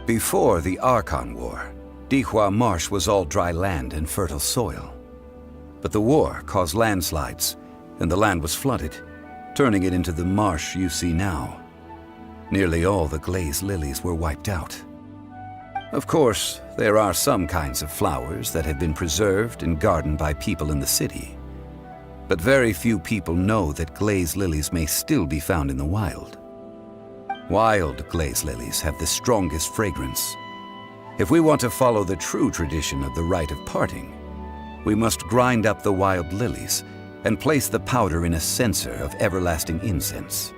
Before the Archon War, Dihua Marsh was all dry land and fertile soil. But the war caused landslides, and the land was flooded, turning it into the marsh you see now. Nearly all the glaze lilies were wiped out. Of course, there are some kinds of flowers that have been preserved and gardened by people in the city. But very few people know that glaze lilies may still be found in the wild. Wild glaze lilies have the strongest fragrance. If we want to follow the true tradition of the rite of parting, we must grind up the wild lilies and place the powder in a censer of everlasting incense.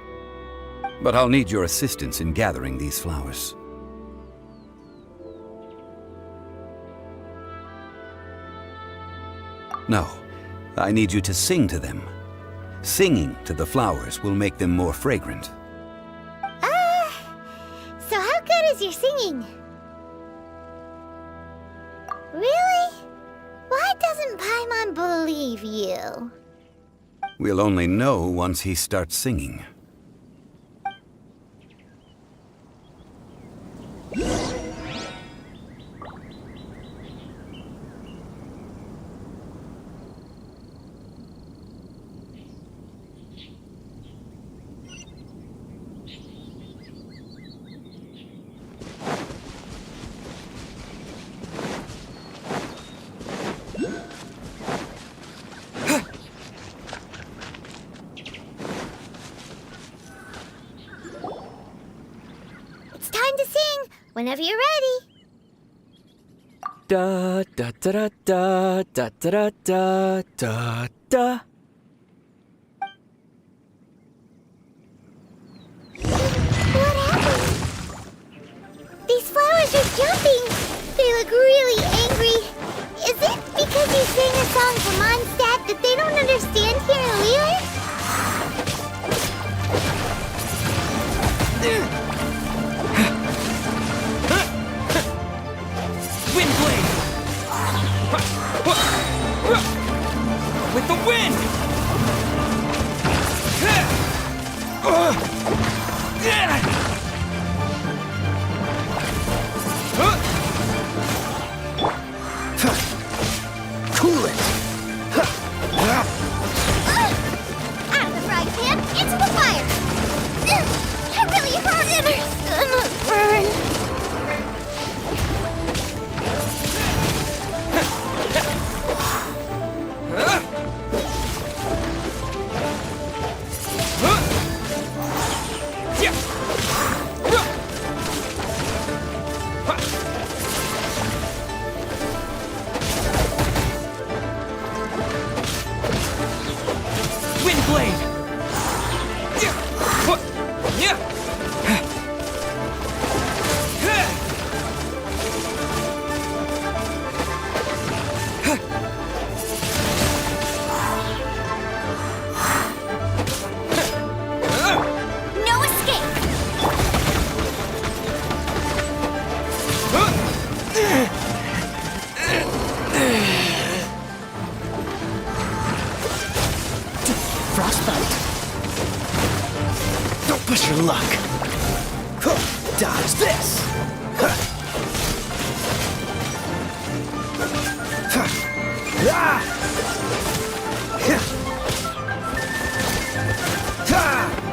But I'll need your assistance in gathering these flowers. No, I need you to sing to them. Singing to the flowers will make them more fragrant. So how good is your singing? Really? Why doesn't Paimon believe you? We'll only know once he starts singing. Whenever you're ready. Da da da da da da da da da da. What happened? These flowers are jumping. They look really angry. Is it because you sang a song for Mondstadt that they don't understand here in Liyue? Windblade! With the wind! Cool it! Out of the frying pan, into the fire! That really hurt! My stomach burns! Push your luck. Dodge this.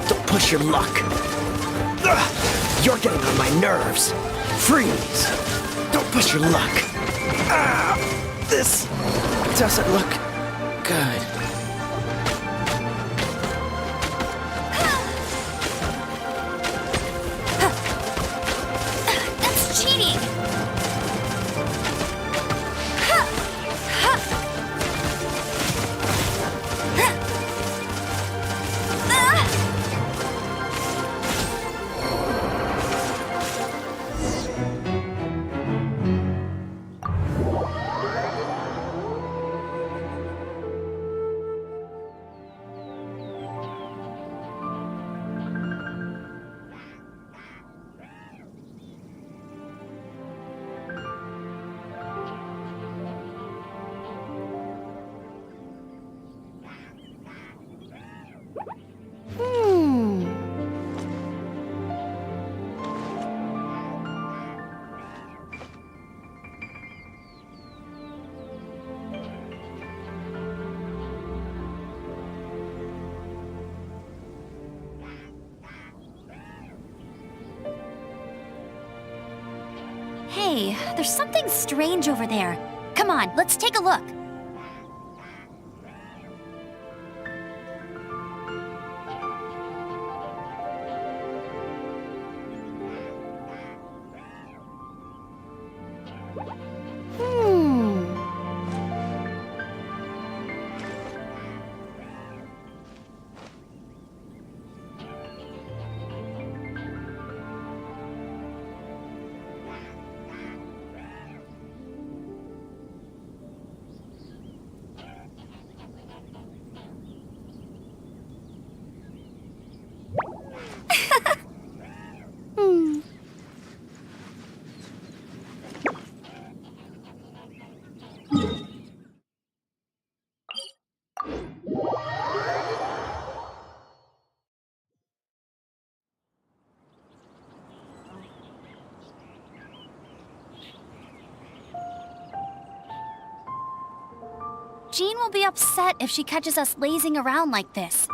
Don't push your luck. You're getting on my nerves. Freeze. Don't push your luck. This doesn't look good. Hey, there's something strange over there. Come on, let's take a look. Jean will be upset if she catches us lazing around like this.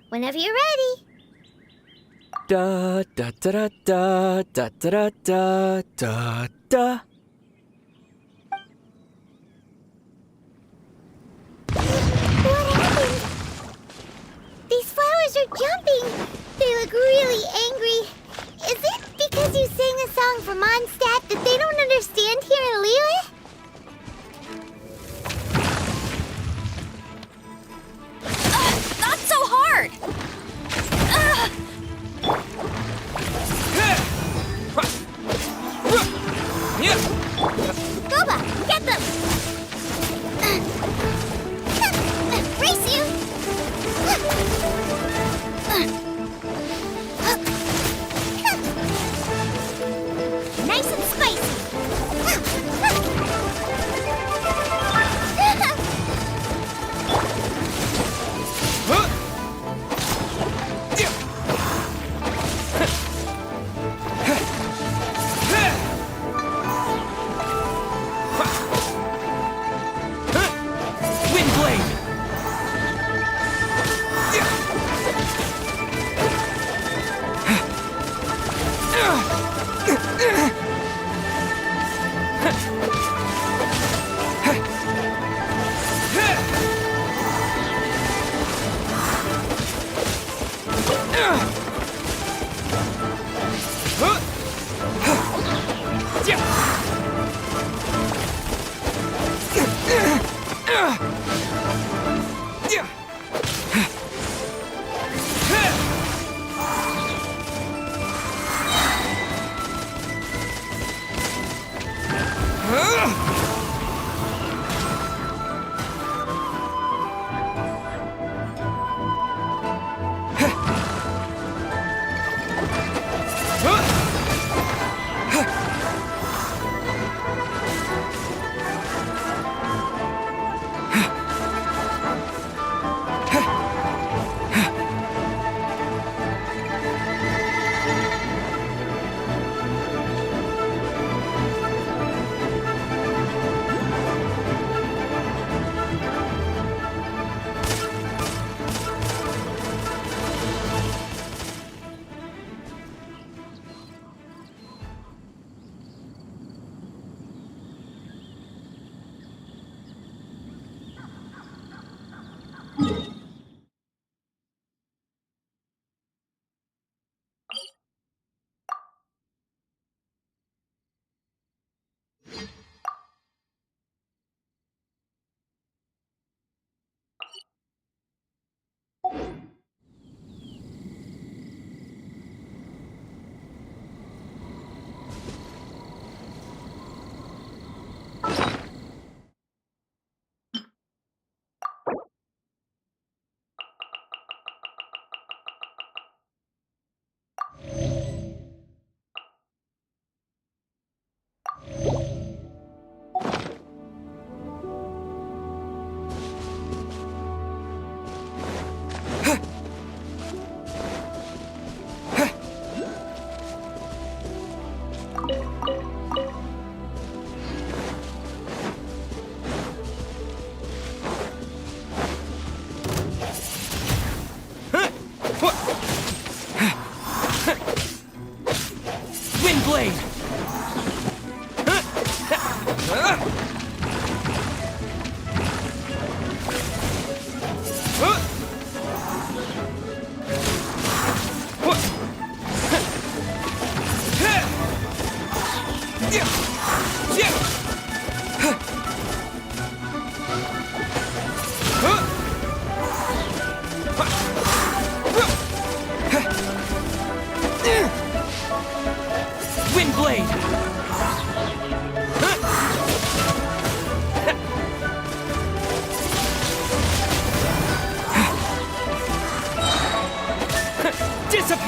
Whenever you're ready. Da da da da da da da da da. What happened? These flowers are jumping. They look really angry. Is it because you sang a song for Mondstadt that they don't understand here in Liyue? Not so hard!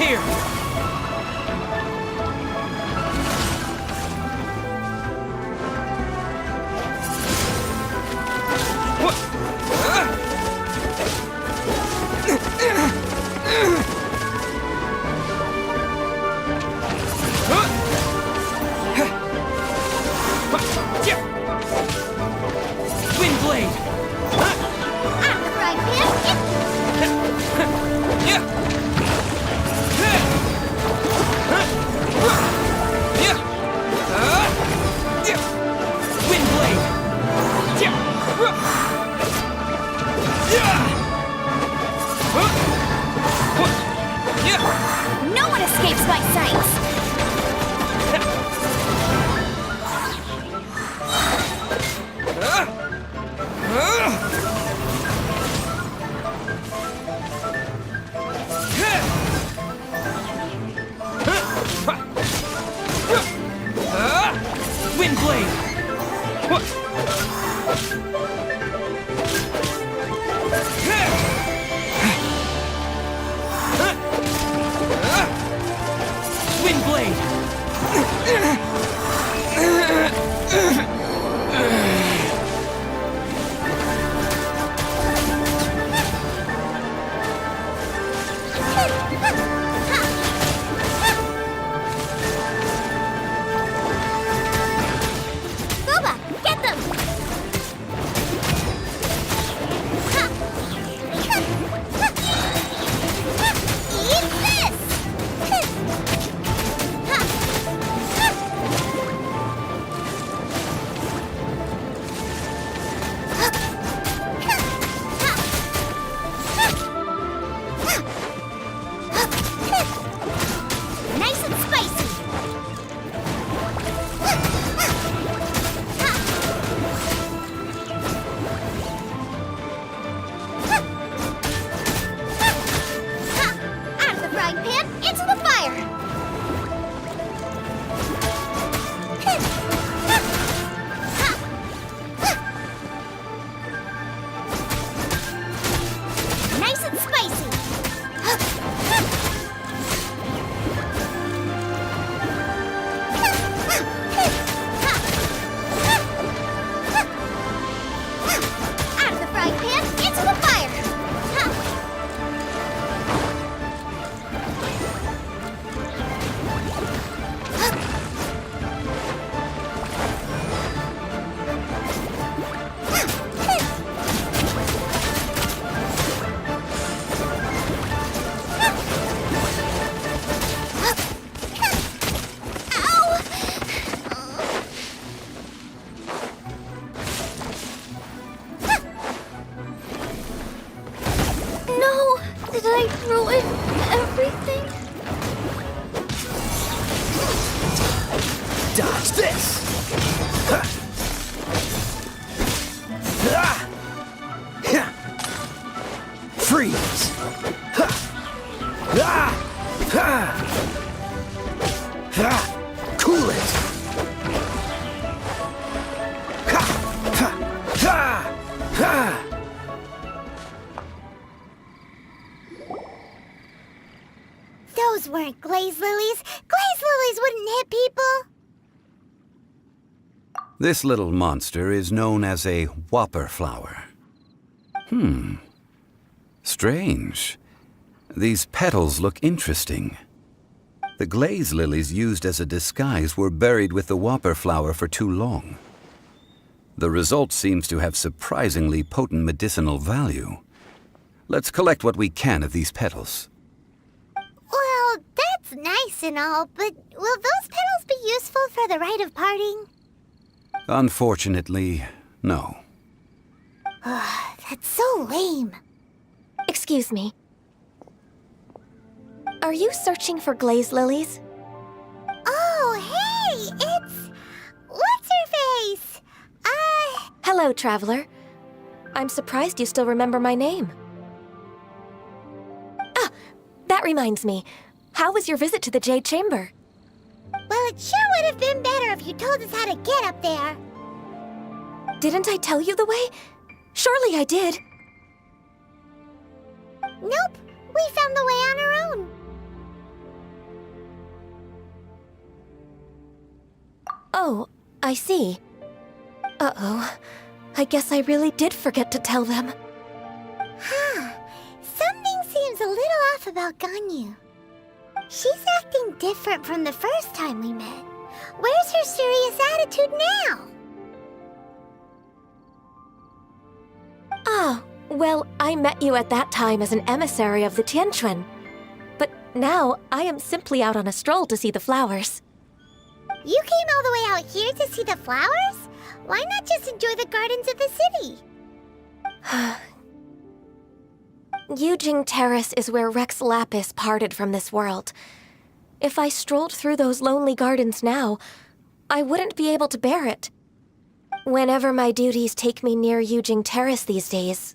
Here! Windblade! Right No one escapes my sights! Booba, get them! Eat this! Nice and spicy! Out of the frying pan, into the fire! Nice and spicy! Out of the frying pan, into the fire! No! Did I ruin everything? Dodge this! Huh. Ah! Yeah. Freeze! Huh. Ah! Ah! Ah! Cool it! Ha! Ha! Ha! Ha! Those weren't glaze lilies. Glaze lilies wouldn't hit people. This little monster is known as a whopper flower. Strange. These petals look interesting. The glaze lilies used as a disguise were buried with the whopper flower for too long. The result seems to have surprisingly potent medicinal value. Let's collect what we can of these petals. Well, that's nice and all, but will those petals be useful for the rite of parting? Unfortunately, no. That's so lame. Excuse me. Are you searching for glaze lilies? Oh, hey! It's... What's-her-face? Hello, traveler. I'm surprised you still remember my name. Ah, that reminds me. How was your visit to the Jade Chamber? Well, it sure would have been better if you told us how to get up there. Didn't I tell you the way? Surely I did. Nope, we found the way on our own. Oh, I see. Uh-oh. I guess I really did forget to tell them. Huh. Something seems a little off about Ganyu. She's acting different from the first time we met. Where's her serious attitude now? Ah, well, I met you at that time as an emissary of the Tianquan. But now, I am simply out on a stroll to see the flowers. You came all the way out here to see the flowers? Why not just enjoy the gardens of the city? Qixing Terrace is where Rex Lapis parted from this world. If I strolled through those lonely gardens now, I wouldn't be able to bear it. Whenever my duties take me near Qixing Terrace these days,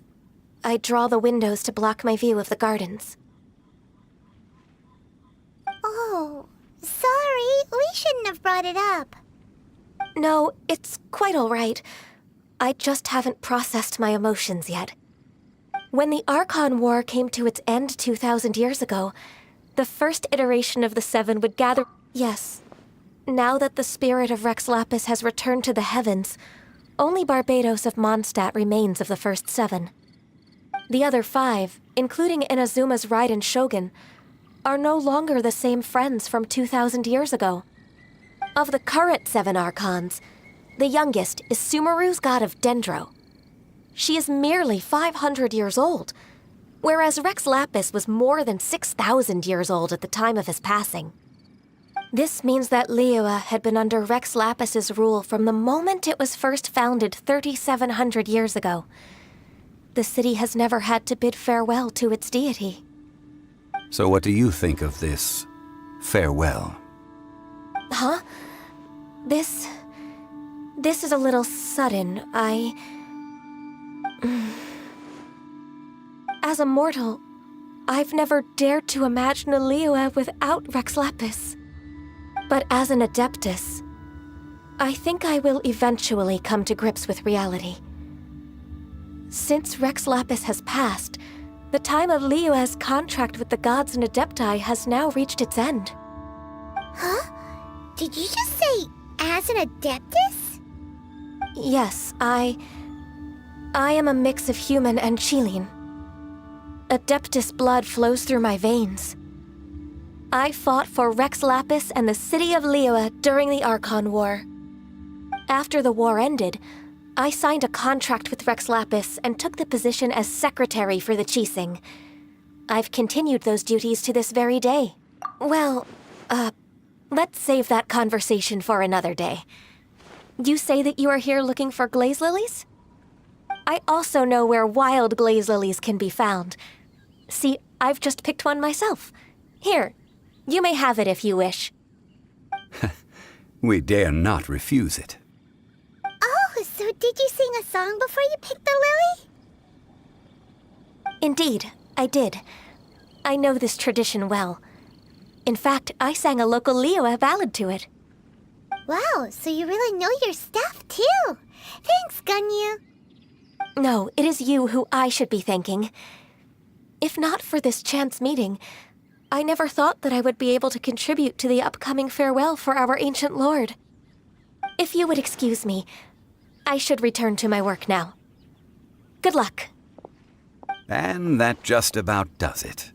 I draw the windows to block my view of the gardens. Oh, sorry. We shouldn't have brought it up. No, it's quite all right. I just haven't processed my emotions yet. When the Archon War came to its end 2,000 years ago, the first iteration of the Seven would gather... Yes. Now that the spirit of Rex Lapis has returned to the heavens, only Barbados of Mondstadt remains of the first seven. The other five, including Inazuma's Raiden Shogun, are no longer the same friends from 2,000 years ago. Of the current seven Archons, the youngest is Sumeru's god of Dendro. She is merely 500 years old, whereas Rex Lapis was more than 6,000 years old at the time of his passing. This means that Liyue had been under Rex Lapis's rule from the moment it was first founded 3,700 years ago. The city has never had to bid farewell to its deity. So what do you think of this farewell? Huh? This is a little sudden. As a mortal, I've never dared to imagine a Liyue without Rex Lapis. But as an Adeptus, I think I will eventually come to grips with reality. Since Rex Lapis has passed, the time of Liyue's contract with the gods and Adepti has now reached its end. Huh? Did you just say, as an Adeptus? Yes, I am a mix of human and Qixing. Adeptus blood flows through my veins. I fought for Rex Lapis and the city of Liyue during the Archon War. After the war ended, I signed a contract with Rex Lapis and took the position as secretary for the Qixing. I've continued those duties to this very day. Well, let's save that conversation for another day. You say that you are here looking for glaze lilies? I also know where wild glaze lilies can be found. See, I've just picked one myself. Here, you may have it if you wish. We dare not refuse it. Oh, so did you sing a song before you picked the lily? Indeed, I did. I know this tradition well. In fact, I sang a local Liyue ballad to it. Wow, so you really know your stuff, too. Thanks, Ganyu. No, it is you who I should be thanking. If not for this chance meeting, I never thought that I would be able to contribute to the upcoming farewell for our ancient lord. If you would excuse me, I should return to my work now. Good luck. And that just about does it.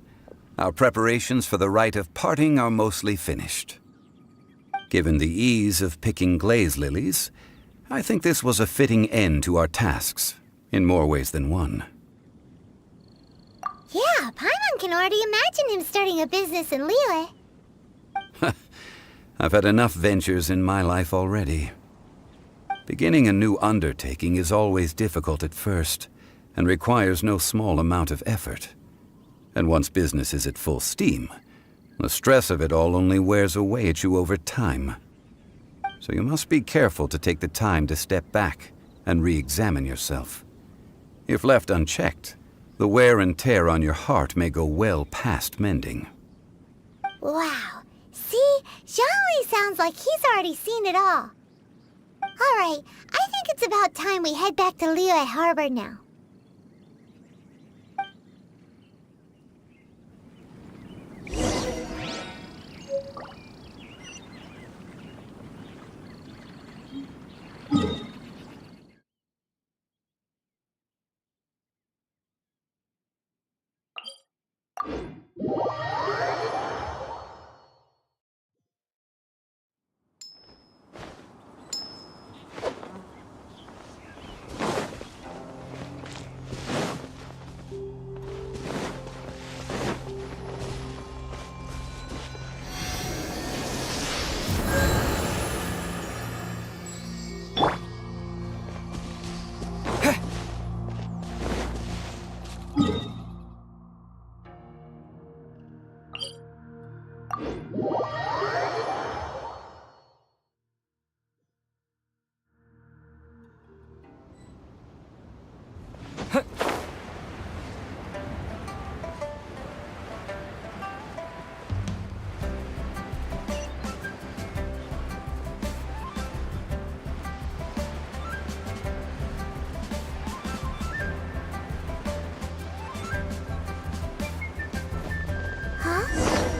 Our preparations for the rite of parting are mostly finished. Given the ease of picking glaze lilies, I think this was a fitting end to our tasks, in more ways than one. Yeah, Paimon can already imagine him starting a business in Liyue. I've had enough ventures in my life already. Beginning a new undertaking is always difficult at first, and requires no small amount of effort. And once business is at full steam, the stress of it all only wears away at you over time. So you must be careful to take the time to step back and re-examine yourself. If left unchecked, the wear and tear on your heart may go well past mending. Wow. See? Zhongli sounds like he's already seen it all. Alright, I think it's about time we head back to Liyue Harbor now. Huh?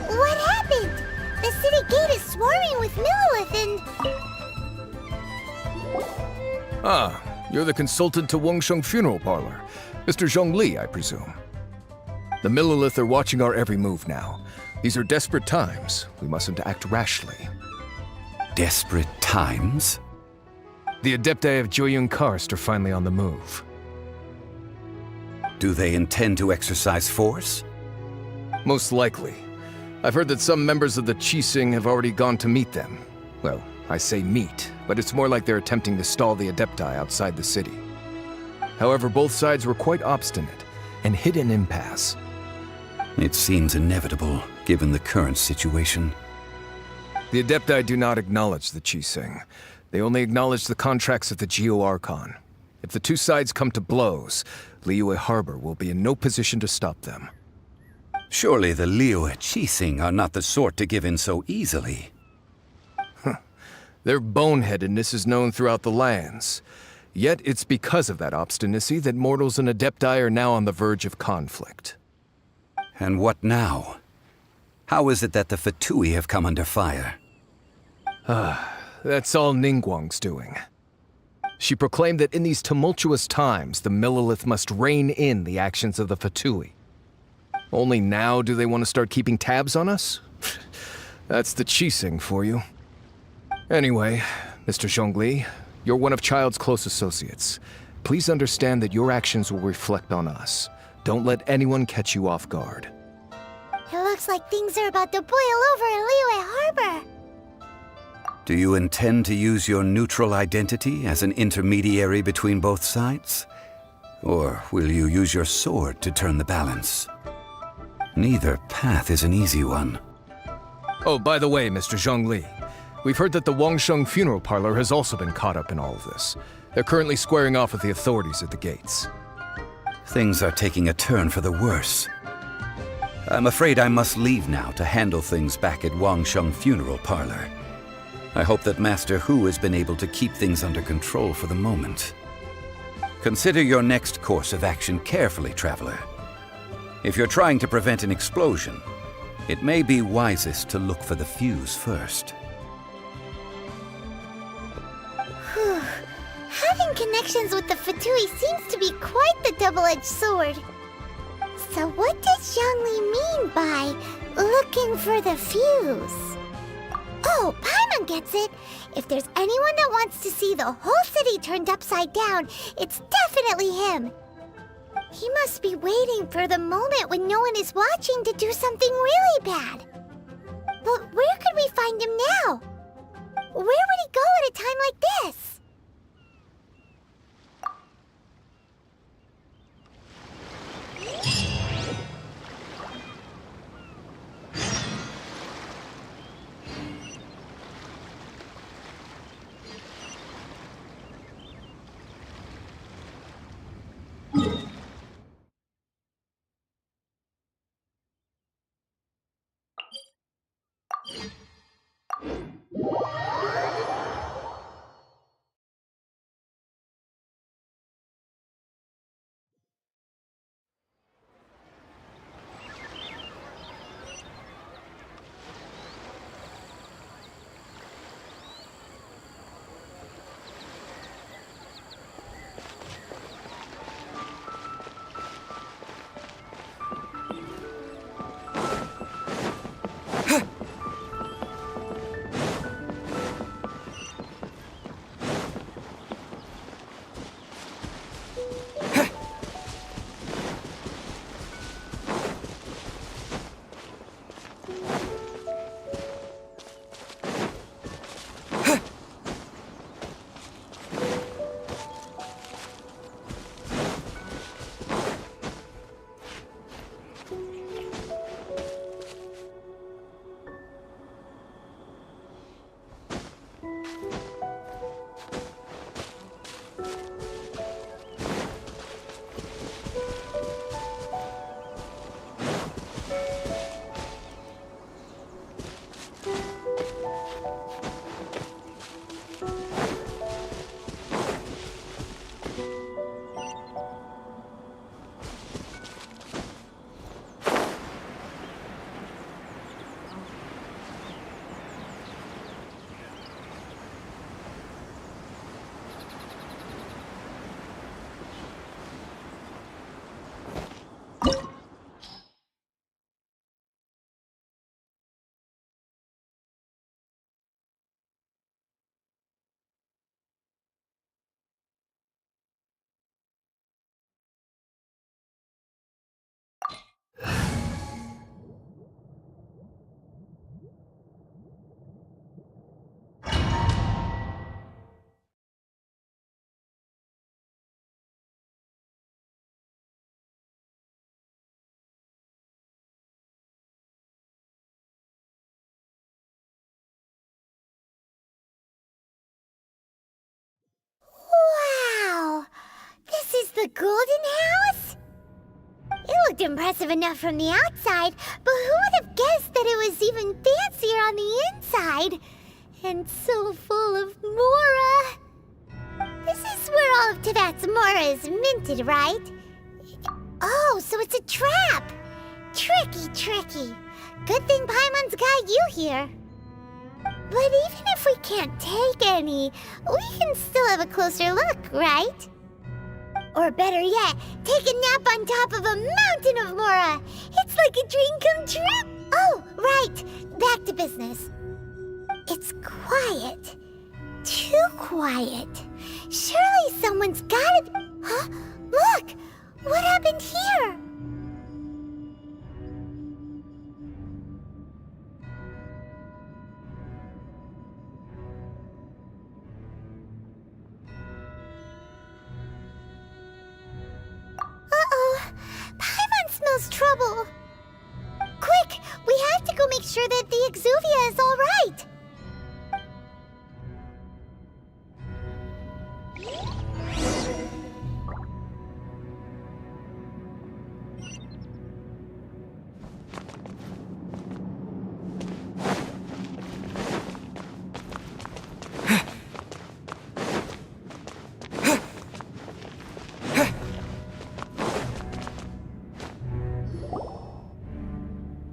What happened? The city gate is swarming with Millelith and... Ah, you're the consultant to Wangshu Funeral Parlor. Mr. Zhongli, I presume. The Millelith are watching our every move now. These are desperate times. We mustn't act rashly. Desperate times? The Adepti of Joyun Karst are finally on the move. Do they intend to exercise force? Most likely. I've heard that some members of the Qixing have already gone to meet them. Well, I say meet, but it's more like they're attempting to stall the Adepti outside the city. However, both sides were quite obstinate and hit an impasse. It seems inevitable, given the current situation. The Adepti do not acknowledge the Qixing. They only acknowledge the contracts of the Geo-Archon. If the two sides come to blows, Liyue Harbor will be in no position to stop them. Surely the Liyue Qixing are not the sort to give in so easily. Their boneheadedness is known throughout the lands. Yet it's because of that obstinacy that mortals and Adepti are now on the verge of conflict. And what now? How is it that the Fatui have come under fire? That's all Ningguang's doing. She proclaimed that in these tumultuous times, the Millelith must rein in the actions of the Fatui. Only now do they want to start keeping tabs on us? That's the Qixing for you. Anyway, Mr. Zhongli, you're one of Child's close associates. Please understand that your actions will reflect on us. Don't let anyone catch you off guard. It looks like things are about to boil over in Liyue Harbor. Do you intend to use your neutral identity as an intermediary between both sides? Or will you use your sword to turn the balance? Neither path is an easy one. Oh, by the way, Mr. Zhongli, we've heard that the Wangshu Funeral Parlor has also been caught up in all of this. They're currently squaring off with the authorities at the gates. Things are taking a turn for the worse. I'm afraid I must leave now to handle things back at Wangshu Funeral Parlor. I hope that Master Hu has been able to keep things under control for the moment. Consider your next course of action carefully, Traveler. If you're trying to prevent an explosion, it may be wisest to look for the fuse first. Having connections with the Fatui seems to be quite the double-edged sword. So what does Zhongli mean by looking for the fuse? Oh, Paimon gets it. If there's anyone that wants to see the whole city turned upside down, it's definitely him. He must be waiting for the moment when no one is watching to do something really bad. But where could we find him now? Where would he go at a time like this? golden house? It looked impressive enough from the outside, but who would have guessed that it was even fancier on the inside? And so full of mora. This is where all of Teyvat's mora is minted, right? Oh, so it's a trap. Tricky, tricky. Good thing Paimon's got you here. But even if we can't take any, we can still have a closer look, right? Or better yet, take a nap on top of a mountain of mora. It's like a dream come true. Oh, right. Back to business. It's quiet. Too quiet. Surely someone's gotta be... Huh? Look! What happened here? Uh-oh. Paimon smells trouble. Quick! We have to go make sure that the Exuvia is all right.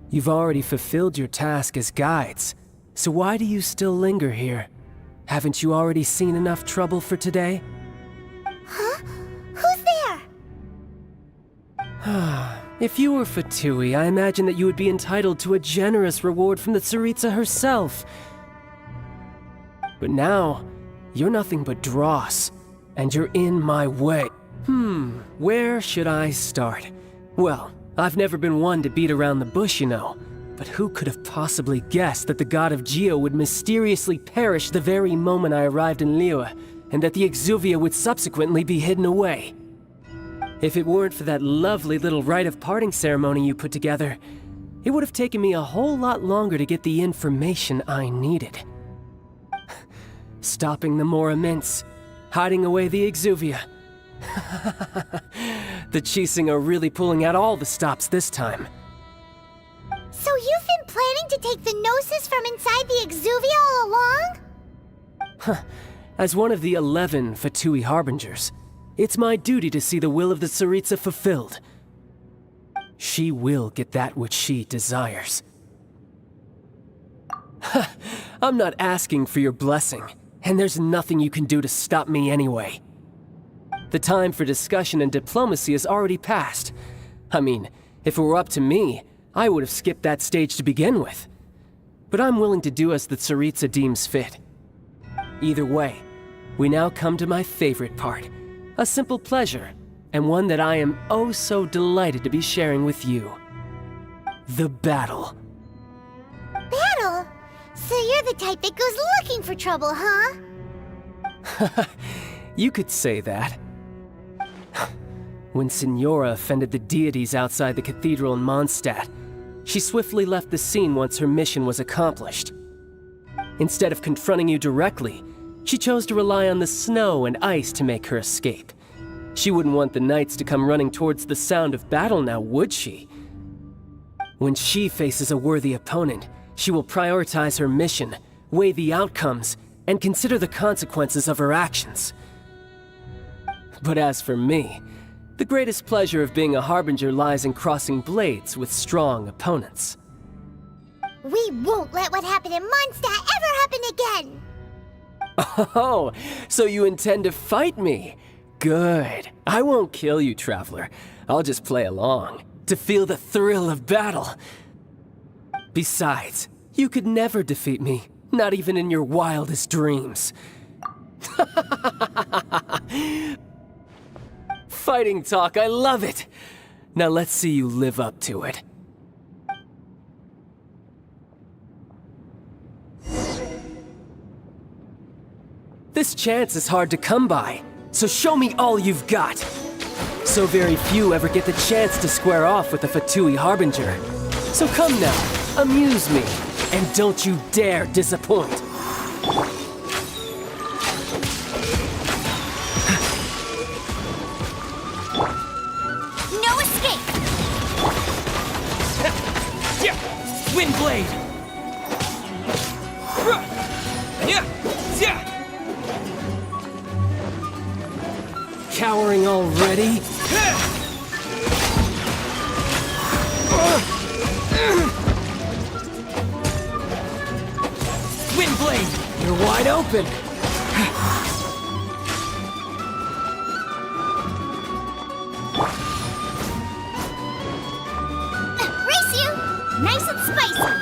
You've already fulfilled your task as guides, so why do you still linger here? Haven't you already seen enough trouble for today? Huh? Who's there? If you were Fatui, I imagine that you would be entitled to a generous reward from the Tsaritsa herself. But now, you're nothing but dross, and you're in my way. Where should I start? Well, I've never been one to beat around the bush, you know. But who could have possibly guessed that the god of Geo would mysteriously perish the very moment I arrived in Liyue, and that the Exuvia would subsequently be hidden away? If it weren't for that lovely little rite of parting ceremony you put together, it would have taken me a whole lot longer to get the information I needed. Stopping the Mora mints, hiding away the Exuvia. The Qixing are really pulling out all the stops this time. So you've been planning to take the Gnosis from inside the Exuvia all along? As one of the 11 Fatui Harbingers, it's my duty to see the will of the Tsaritsa fulfilled. She will get that which she desires. I'm not asking for your blessing, and there's nothing you can do to stop me anyway. The time for discussion and diplomacy has already passed. I mean, if it were up to me, I would have skipped that stage to begin with. But I'm willing to do as the Tsaritsa deems fit. Either way, we now come to my favorite part. A simple pleasure, and one that I am oh so delighted to be sharing with you. The battle. Battle? So you're the type that goes looking for trouble, huh? You could say that. When Signora offended the deities outside the cathedral in Mondstadt, she swiftly left the scene once her mission was accomplished. Instead of confronting you directly, she chose to rely on the snow and ice to make her escape. She wouldn't want the knights to come running towards the sound of battle now, would she? When she faces a worthy opponent, she will prioritize her mission, weigh the outcomes, and consider the consequences of her actions. But as for me, the greatest pleasure of being a Harbinger lies in crossing blades with strong opponents. We won't let what happened in Mondstadt ever happen again! Oh, so you intend to fight me? Good. I won't kill you, Traveler. I'll just play along, to feel the thrill of battle. Besides, you could never defeat me, not even in your wildest dreams. Fighting talk, I love it! Now let's see you live up to it. This chance is hard to come by, so show me all you've got. So very few ever get the chance to square off with a Fatui Harbinger. So come now, amuse me, and don't you dare disappoint. Cowering already? Windblade! You're wide open! Race you! Nice and spicy!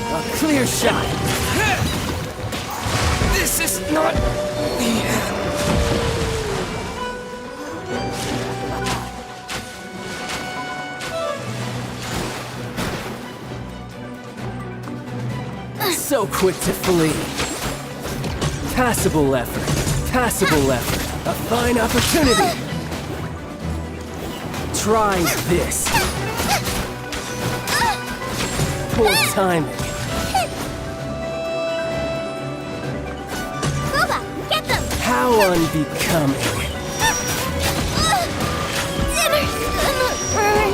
A clear shot! This is not the end. So quick to flee. Passable effort. Passable effort. A fine opportunity. Try this. Poor timing. Booba, get them! How unbecoming. Dinner's gonna burn!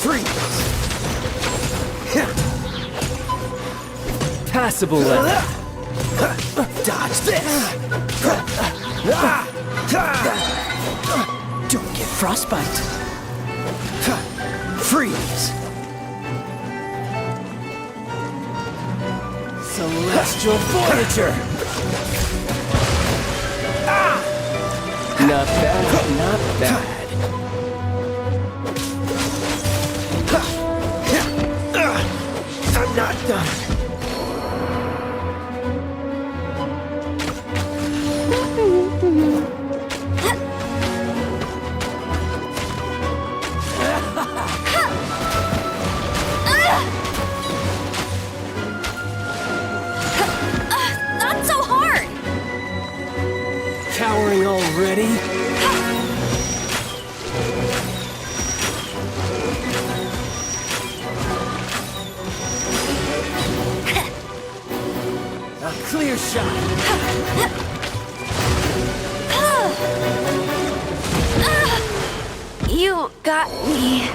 Freeze! Passable effort. Dodge this! Don't get frostbite. Freeze! Celestial Voyager! Not bad, not bad. I'm not done. Not so hard! Cowering already? A clear shot. You got me.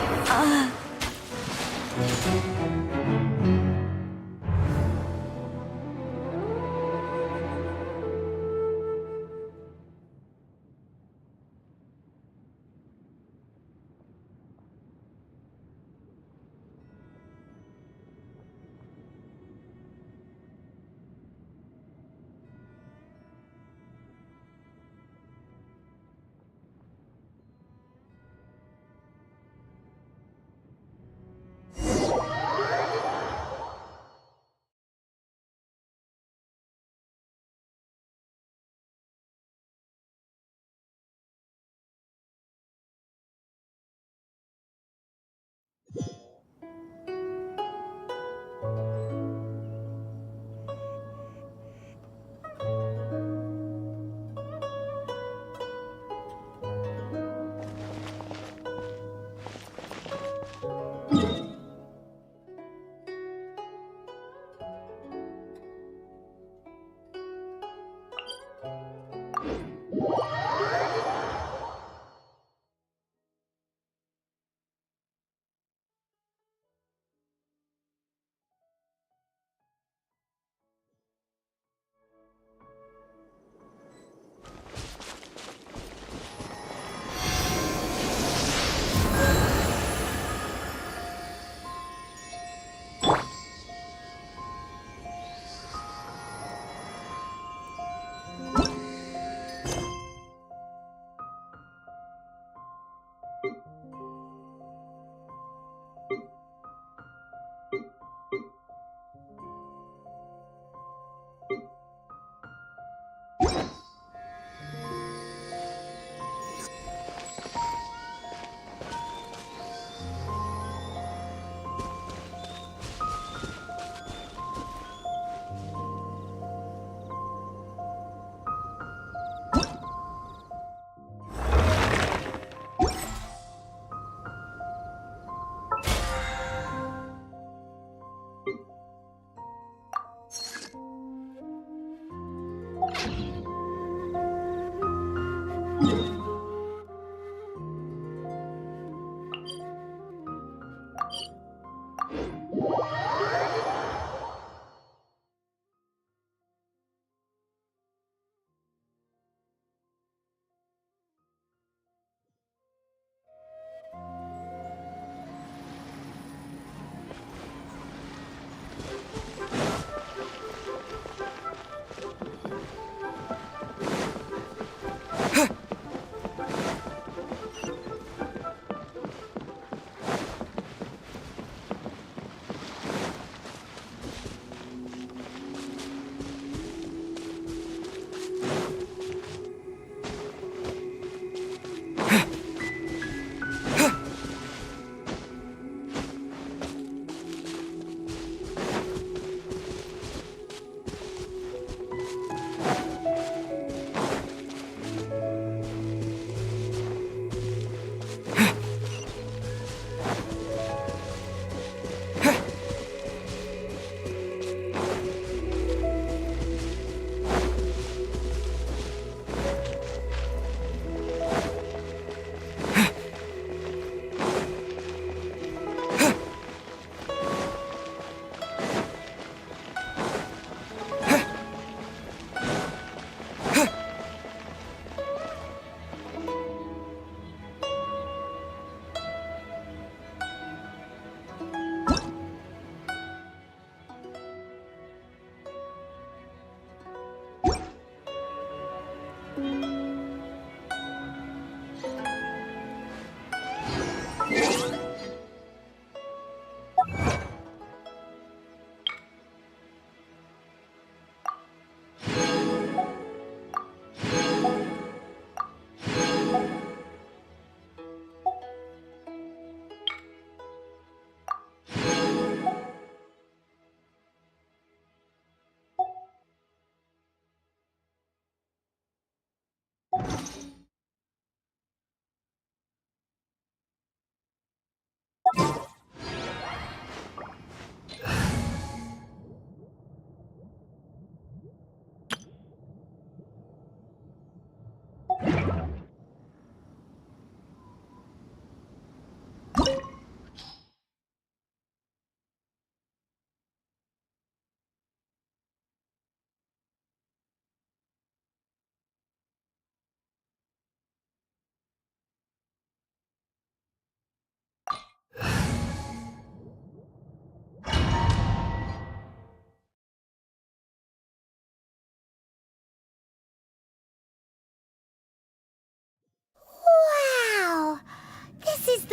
Wow!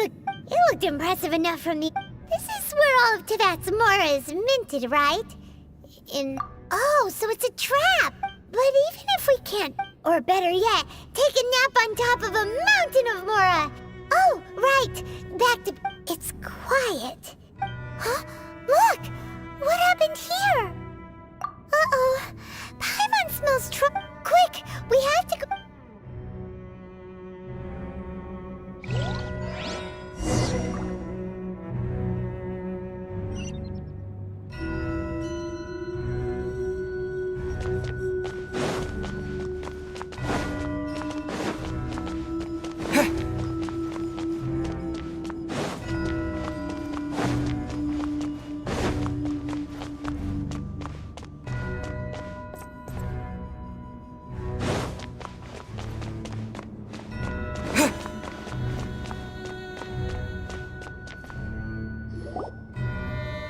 It looked impressive enough from the... This is where all of Teyvat's Mora is minted, right? Oh, so it's a trap! But even if we can't, or better yet, take a nap on top of a mountain of Mora! Oh, right! Back to... It's quiet. Huh? Look! What happened here? Uh-oh. Paimon smells Quick! We have to go...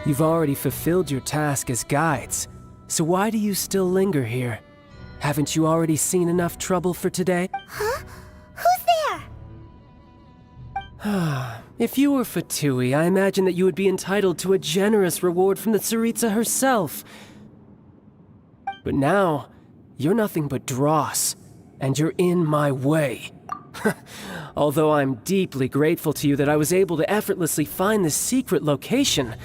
You've already fulfilled your task as guides, so why do you still linger here? Haven't you already seen enough trouble for today? Huh? Who's there? If you were Fatui, I imagine that you would be entitled to a generous reward from the Tsaritsa herself. But now, you're nothing but dross, and you're in my way. Although I'm deeply grateful to you that I was able to effortlessly find this secret location,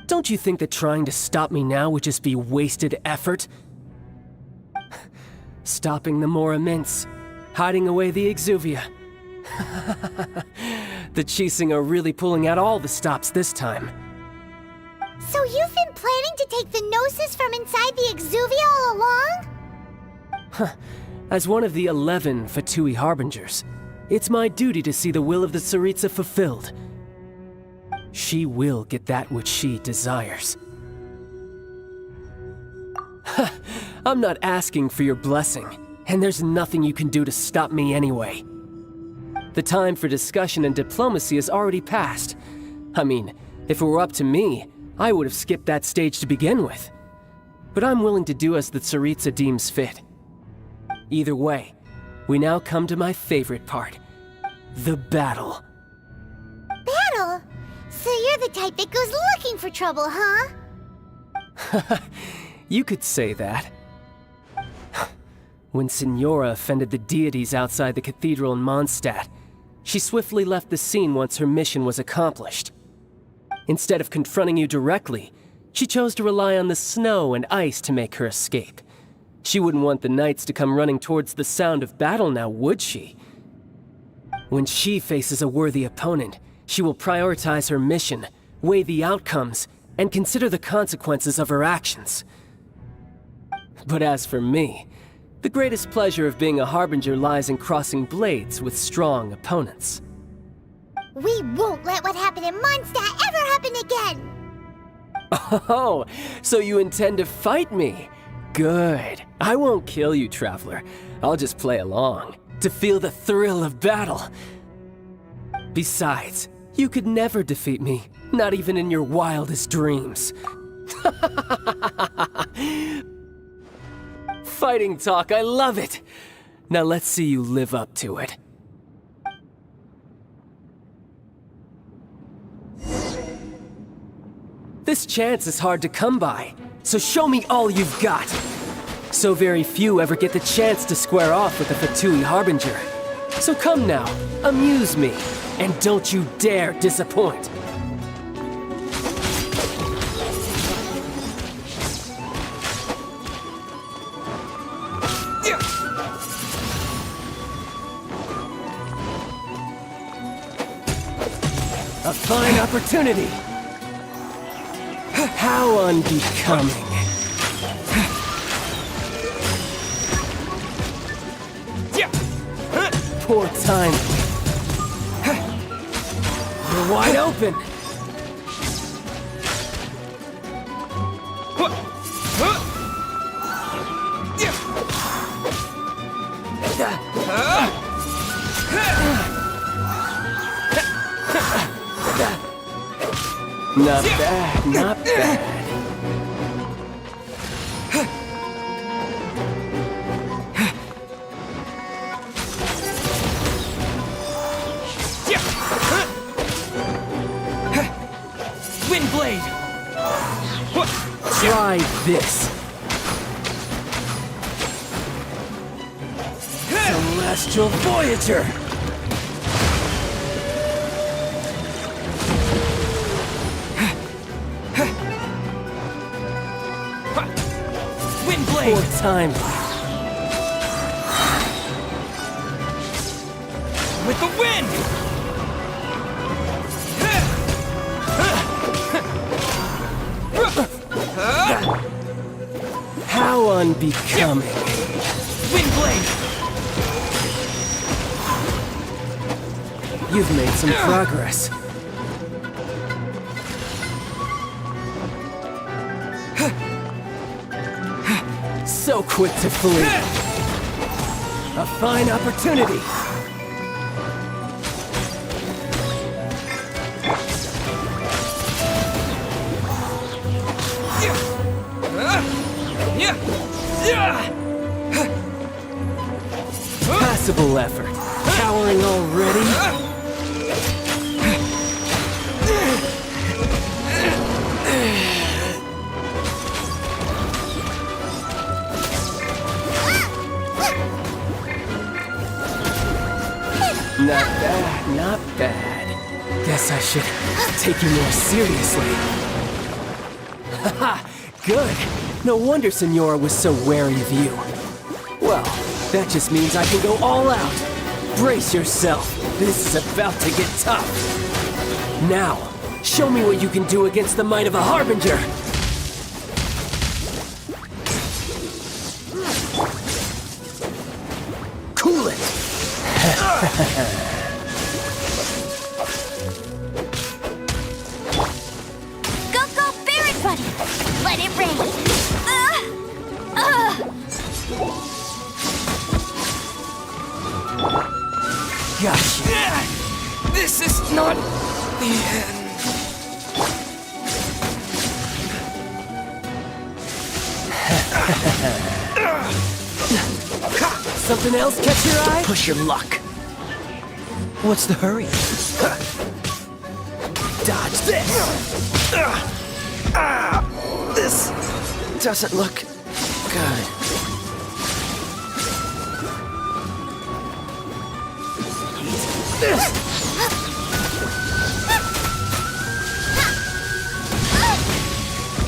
don't you think that trying to stop me now would just be wasted effort? Stopping the Mora Mints, hiding away the Exuvia. The Qixing are really pulling out all the stops this time. So you've been planning to take the Gnosis from inside the Exuvia all along? As one of the 11 Fatui Harbingers, it's my duty to see the will of the Tsaritsa fulfilled. She will get that which she desires. I'm not asking for your blessing, and there's nothing you can do to stop me anyway. The time for discussion and diplomacy has already passed. I mean, if it were up to me, I would have skipped that stage to begin with. But I'm willing to do as the Tsaritsa deems fit. Either way, we now come to my favorite part. The battle. Battle? So you're the type that goes looking for trouble, huh? You could say that. When Signora offended the deities outside the cathedral in Mondstadt, she swiftly left the scene once her mission was accomplished. Instead of confronting you directly, she chose to rely on the snow and ice to make her escape. She wouldn't want the knights to come running towards the sound of battle now, would she? When she faces a worthy opponent, she will prioritize her mission, weigh the outcomes, and consider the consequences of her actions. But as for me, the greatest pleasure of being a Harbinger lies in crossing blades with strong opponents. We won't let what happened in Mondstadt ever happen again! Oh, so you intend to fight me? Good. I won't kill you, Traveler. I'll just play along, to feel the thrill of battle. Besides, you could never defeat me, not even in your wildest dreams. Fighting talk, I love it! Now let's see you live up to it. This chance is hard to come by, so show me all you've got. So very few ever get the chance to square off with the Fatui Harbinger. So come now, amuse me, and don't you dare disappoint. opportunity! How unbecoming. Poor timing. You're wide open. Not bad, not bad. Windblade! Try this. Celestial Voyager! Windblade! Poor time. With the wind! How unbecoming. Windblade! You've made some progress. So quick to flee. A fine opportunity. Passable effort. Cowering already? Not bad, not bad. Guess I should take you more seriously. Haha, good. No wonder Senora was so wary of you. Well, that just means I can go all out. Brace yourself. This is about to get tough. Now, show me what you can do against the might of a Harbinger. Cool it. Go, Barret Buddy! Let it rain! Gotcha. This is not the end. Something else catch your eye? Push your luck. What's the hurry? Dodge this! This doesn't look good.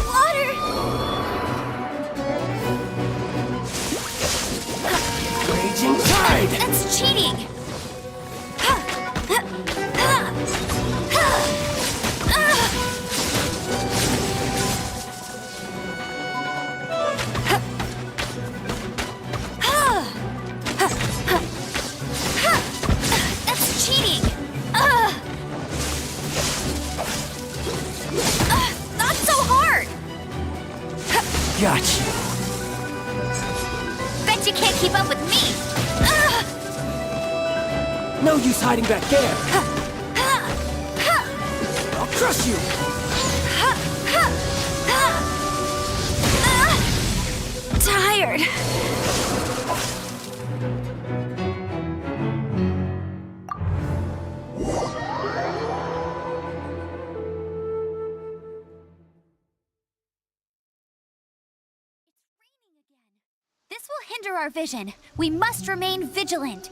Water! Raging tide! That's cheating! That's cheating! Not so hard! Gotcha. Bet you can't keep up with me! No use hiding back there. I'll crush you. Tired. This will hinder our vision. We must remain vigilant.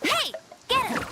Hey, get him!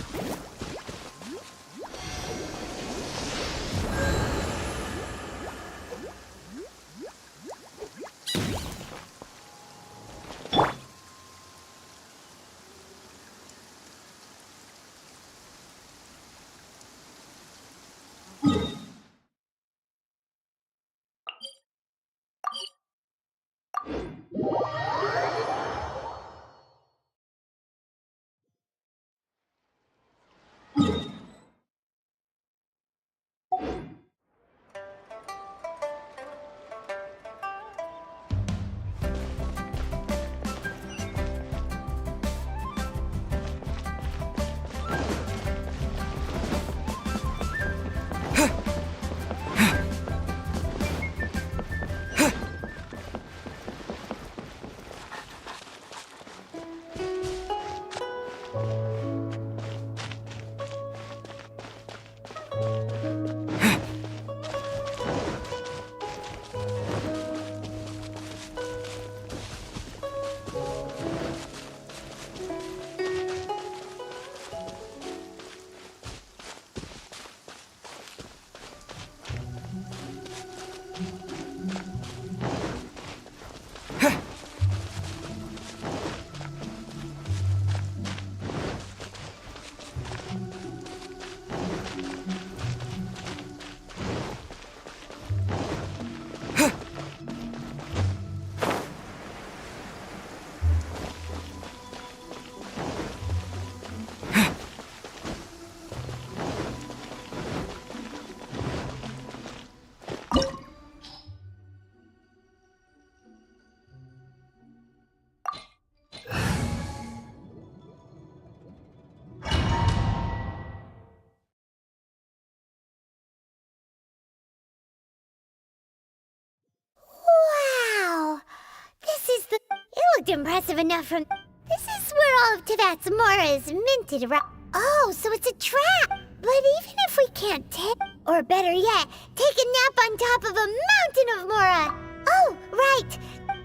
Looked impressive enough from... This is where all of Teyvat's Mora is minted, right? Oh, so it's a trap! But even if we can't take... Or better yet, take a nap on top of a mountain of Mora! Oh, right!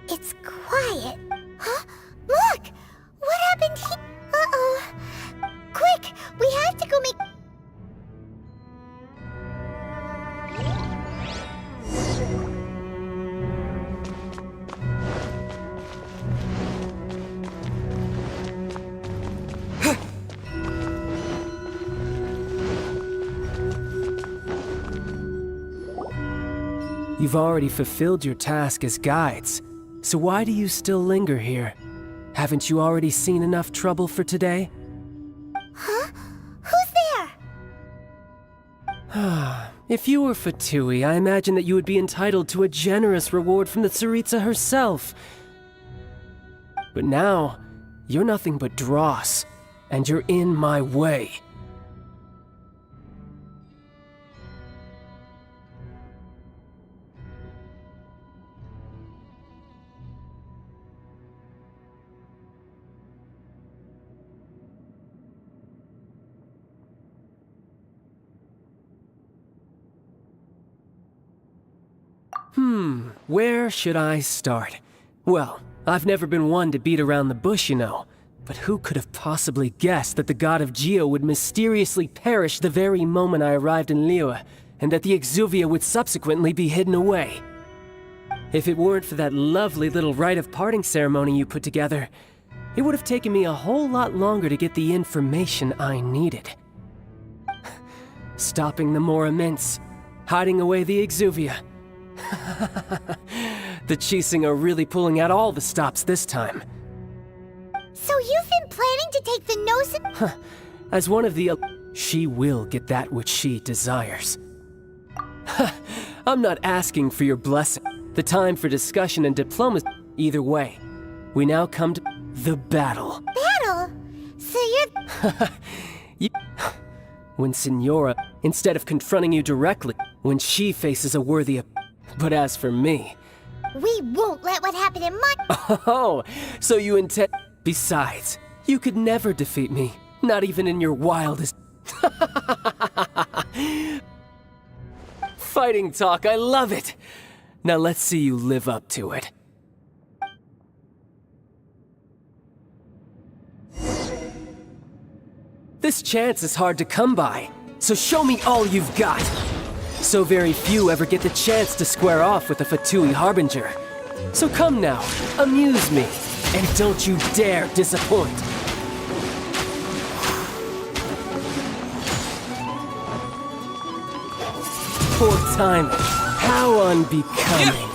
It's quiet. Huh? Look! What happened here? Uh-oh. Quick! We have to go make... You've already fulfilled your task as guides, so why do you still linger here? Haven't you already seen enough trouble for today? Huh? Who's there? If you were Fatui, I imagine that you would be entitled to a generous reward from the Tsaritsa herself. But now, you're nothing but dross, and you're in my way. Where should I start? Well, I've never been one to beat around the bush, you know. But who could have possibly guessed that the god of Geo would mysteriously perish the very moment I arrived in Liyue, and that the Exuvia would subsequently be hidden away? If it weren't for that lovely little rite of parting ceremony you put together, it would have taken me a whole lot longer to get the information I needed. Stopping the Mora mints, hiding away the Exuvia. The Qixing are really pulling out all the stops this time. So you've been planning to take the Gnosis? As one of the... She will get that which she desires. I'm not asking for your blessing. The time for discussion and diplomacy. Either way, we now come to the battle. Battle? So you're... when Signora, instead of confronting you directly, when she faces a worthy But as for me... We won't let what happened in my... Oh, so you intend... Besides, you could never defeat me, not even in your wildest... Fighting talk, I love it! Now let's see you live up to it. This chance is hard to come by, so show me all you've got. So very few ever get the chance to square off with the Fatui Harbinger. So come now, amuse me, and don't you dare disappoint. Poor timing. How unbecoming.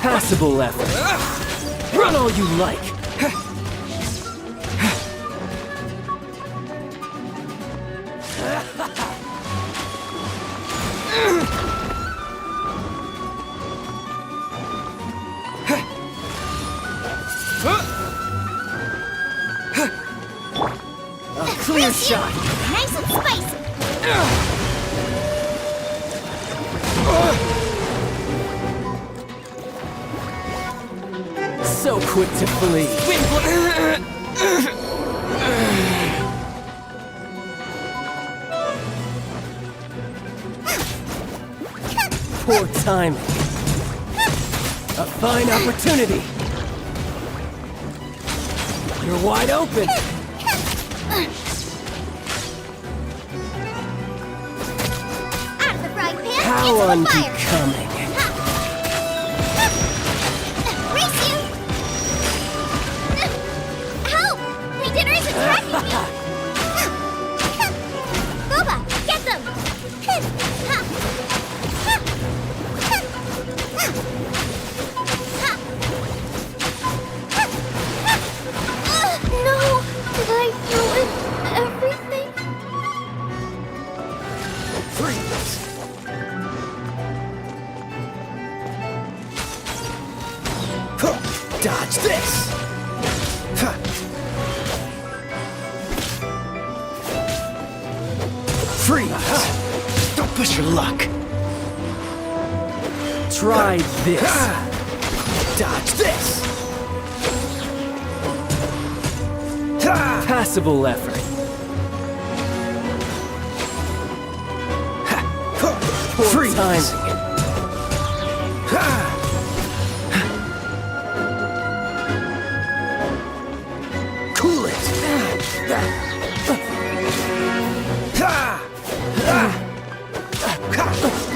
Passable effort. Run all you like. A clear shot. Nice and spicy. So quick to flee. Poor timing. A fine opportunity. You're wide open. Out of the frying pan, How into the fire. unbecoming. Race you! Help! My dinner is attacking me! Boba, get them! No! Did I ruin everything? Freeze! Dodge this! Freeze! Don't push your luck! Try this. Dodge this! Passable effort. Poor Freeze! timing. Cool it!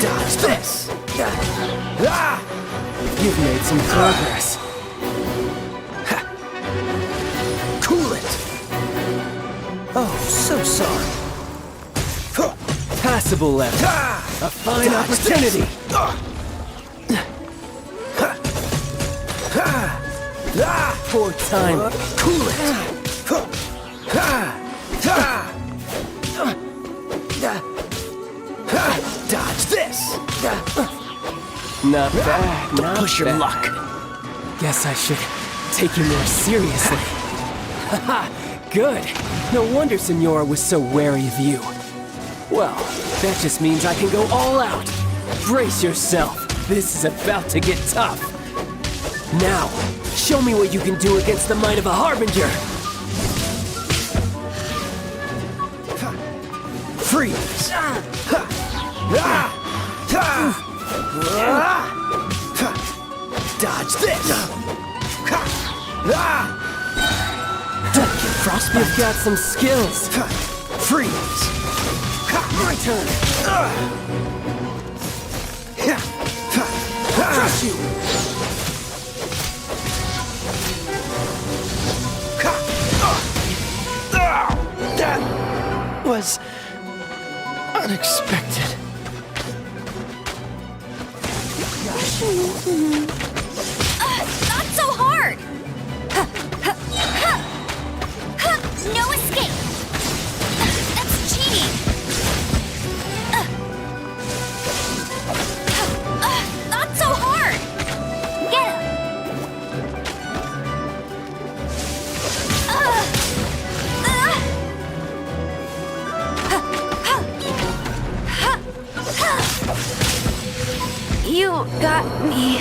Dodge this! You've made some progress. Cool it! Oh, so sorry. Passable effort. A fine Dodge opportunity. Poor timing. Cool it! Dodge this! Not bad. Don't not push your bad. luck. Guess I should take you more seriously. Haha, good. No wonder Signora was so wary of you. Well, that just means I can go all out. Brace yourself. This is about to get tough. Now, show me what you can do against the might of a Harbinger. Freeze! Dodge this! Don't get frostbite! You've got some skills. Freeze! My turn! Crush you! That was unexpected. Not so hard! No escape! That's cheating! You got me.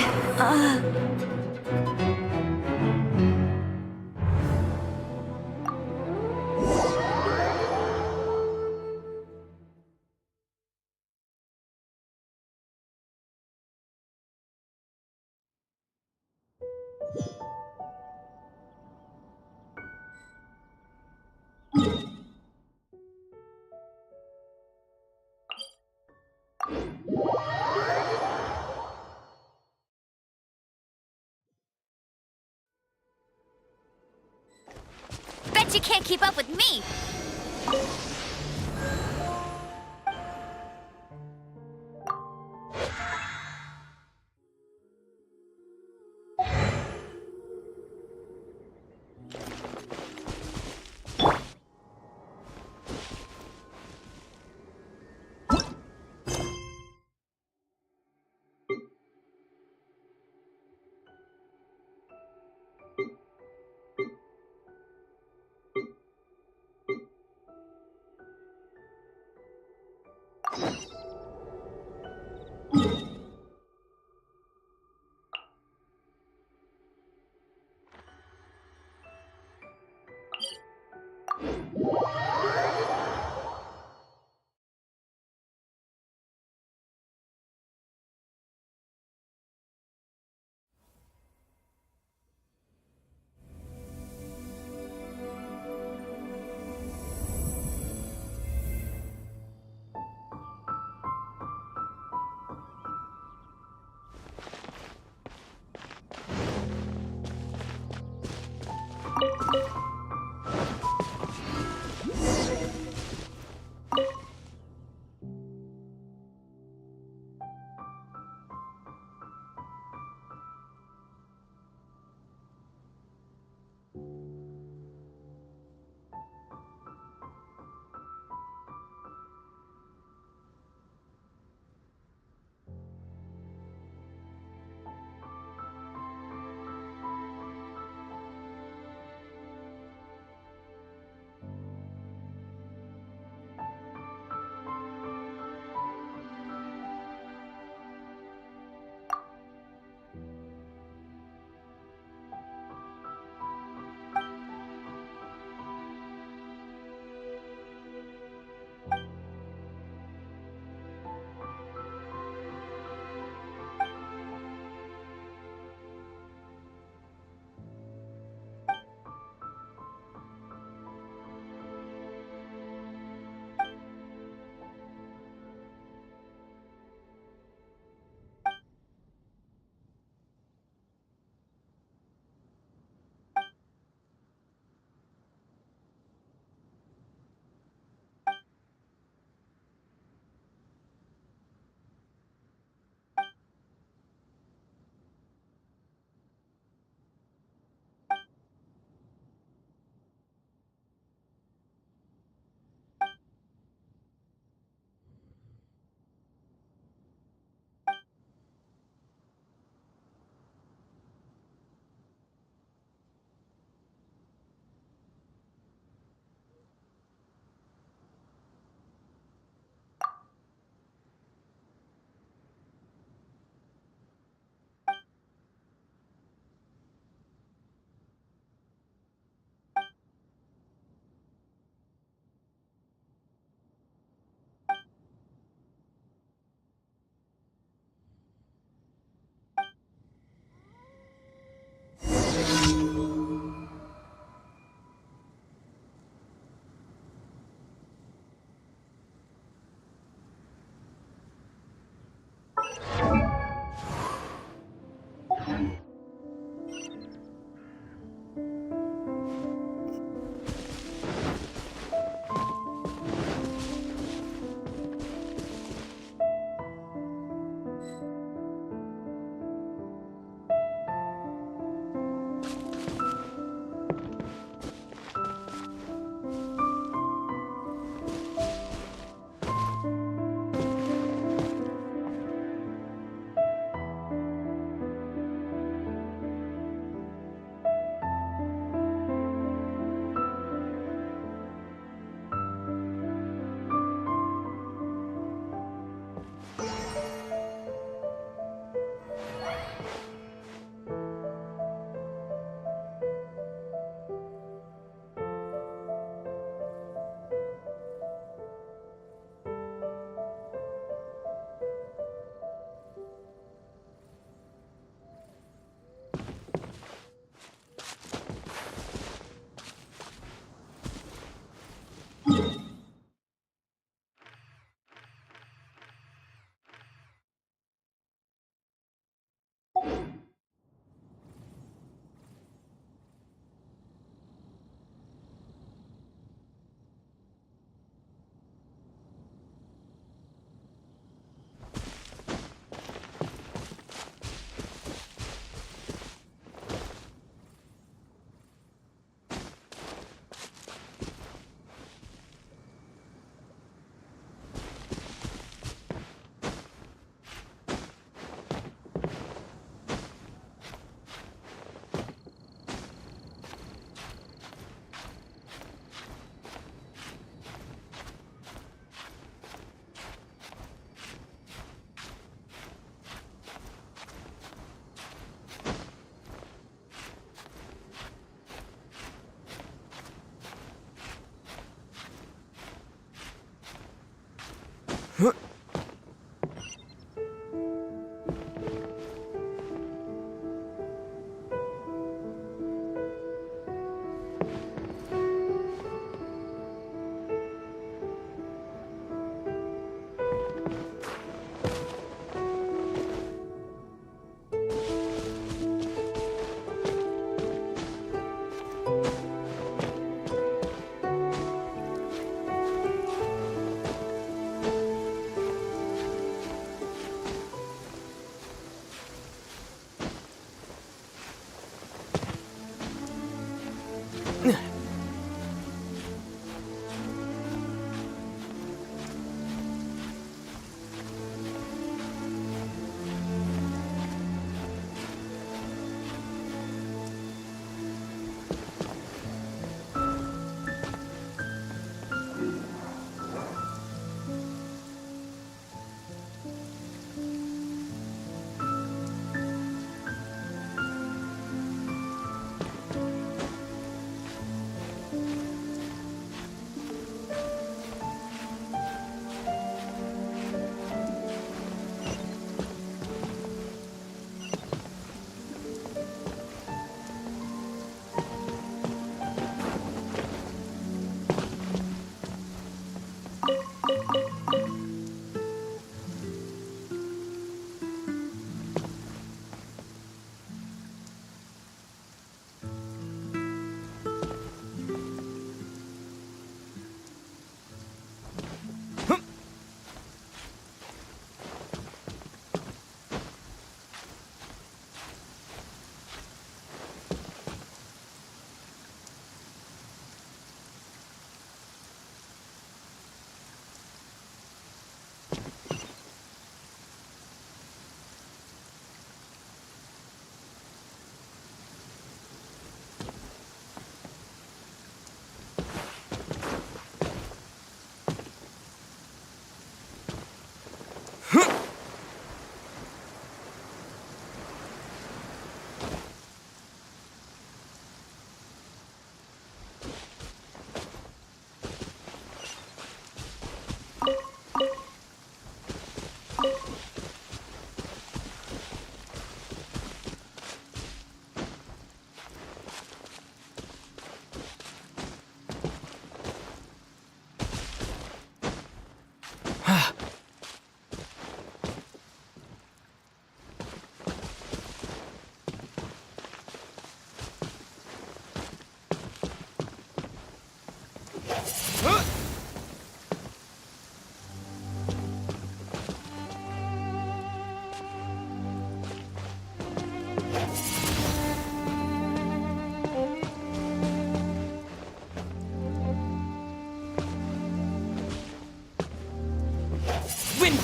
Bet you can't keep up with me!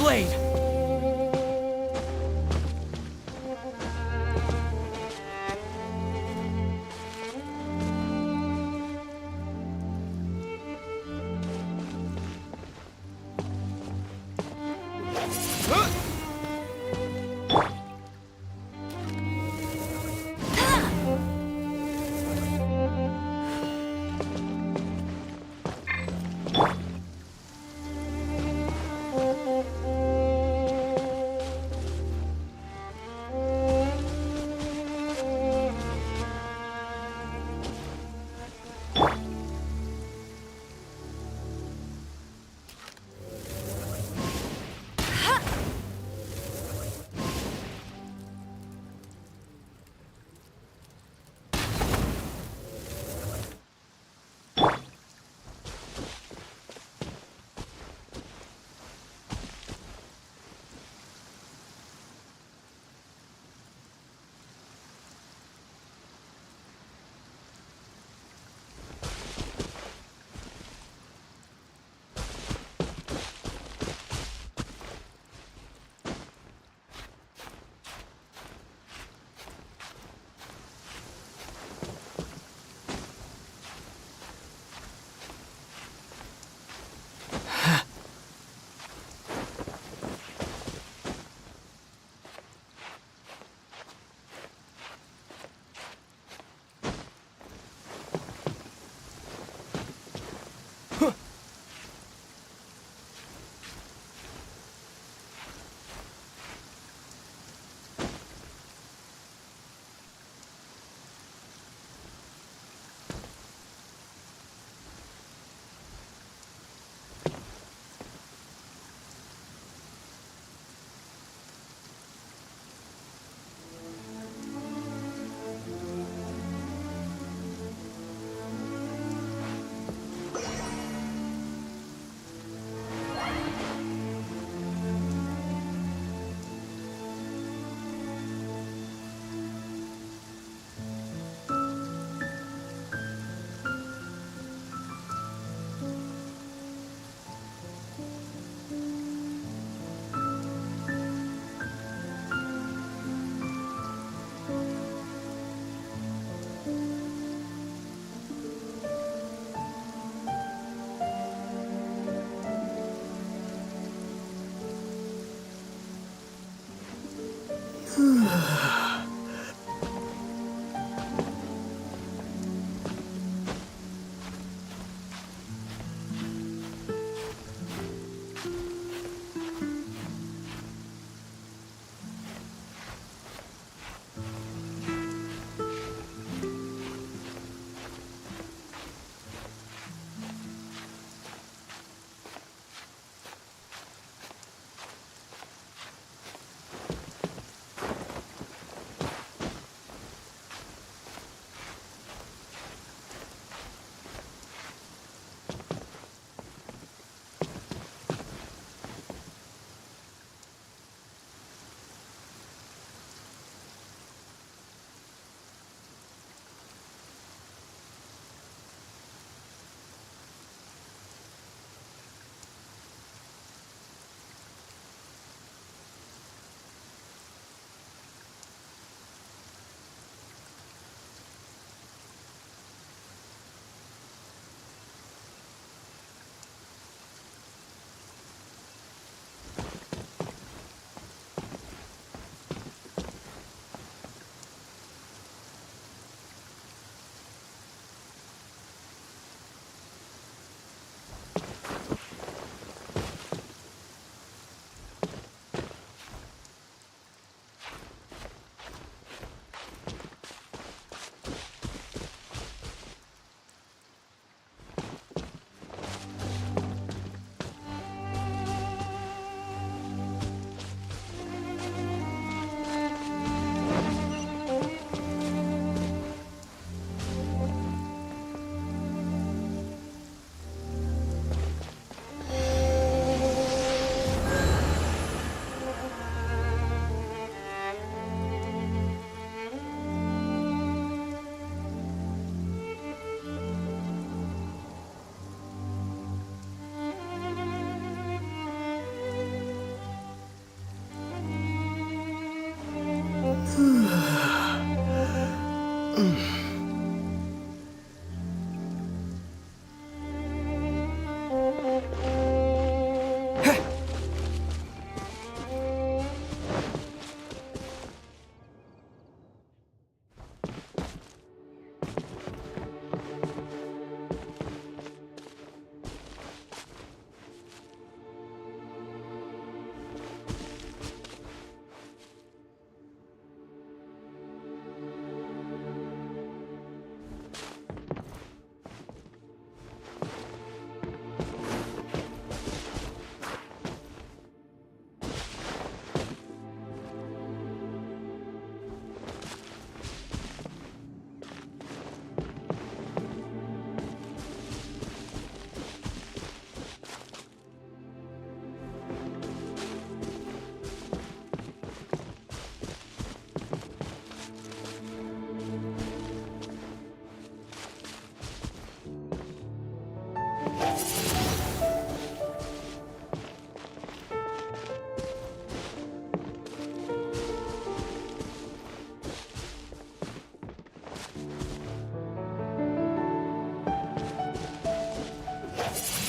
blade!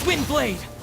Windblade!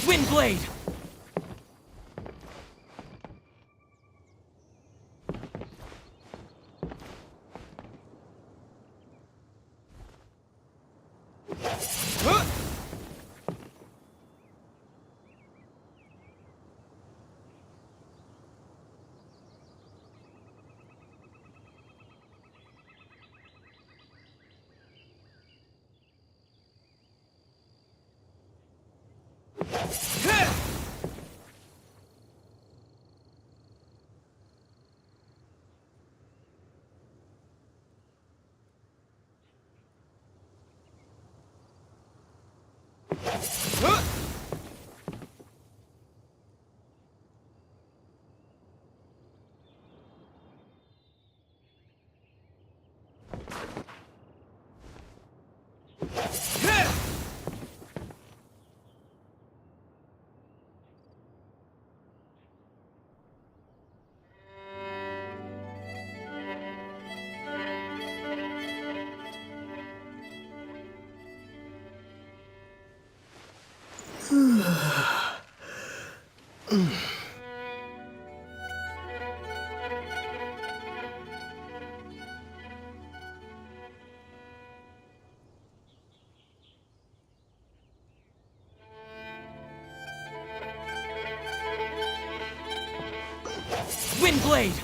Windblade! Windblade!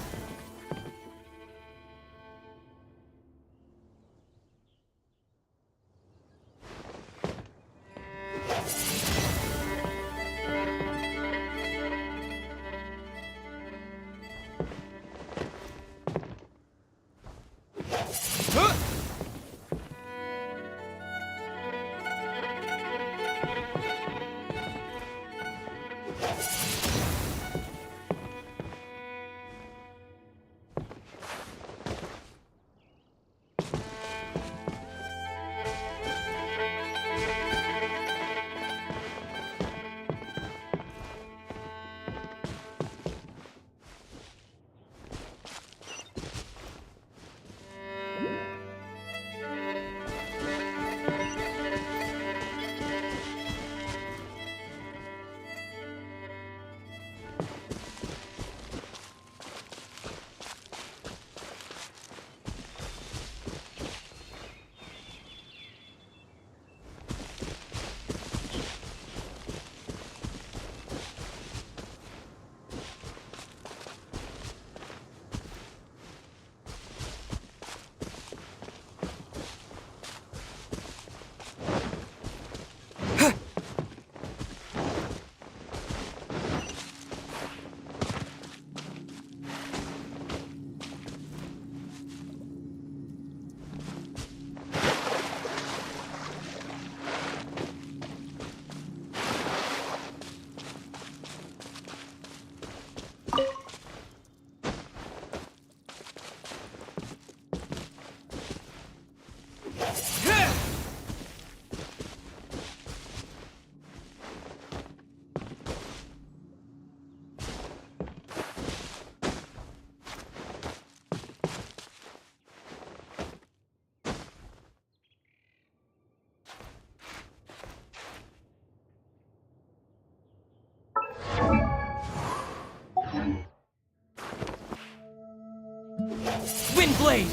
blade!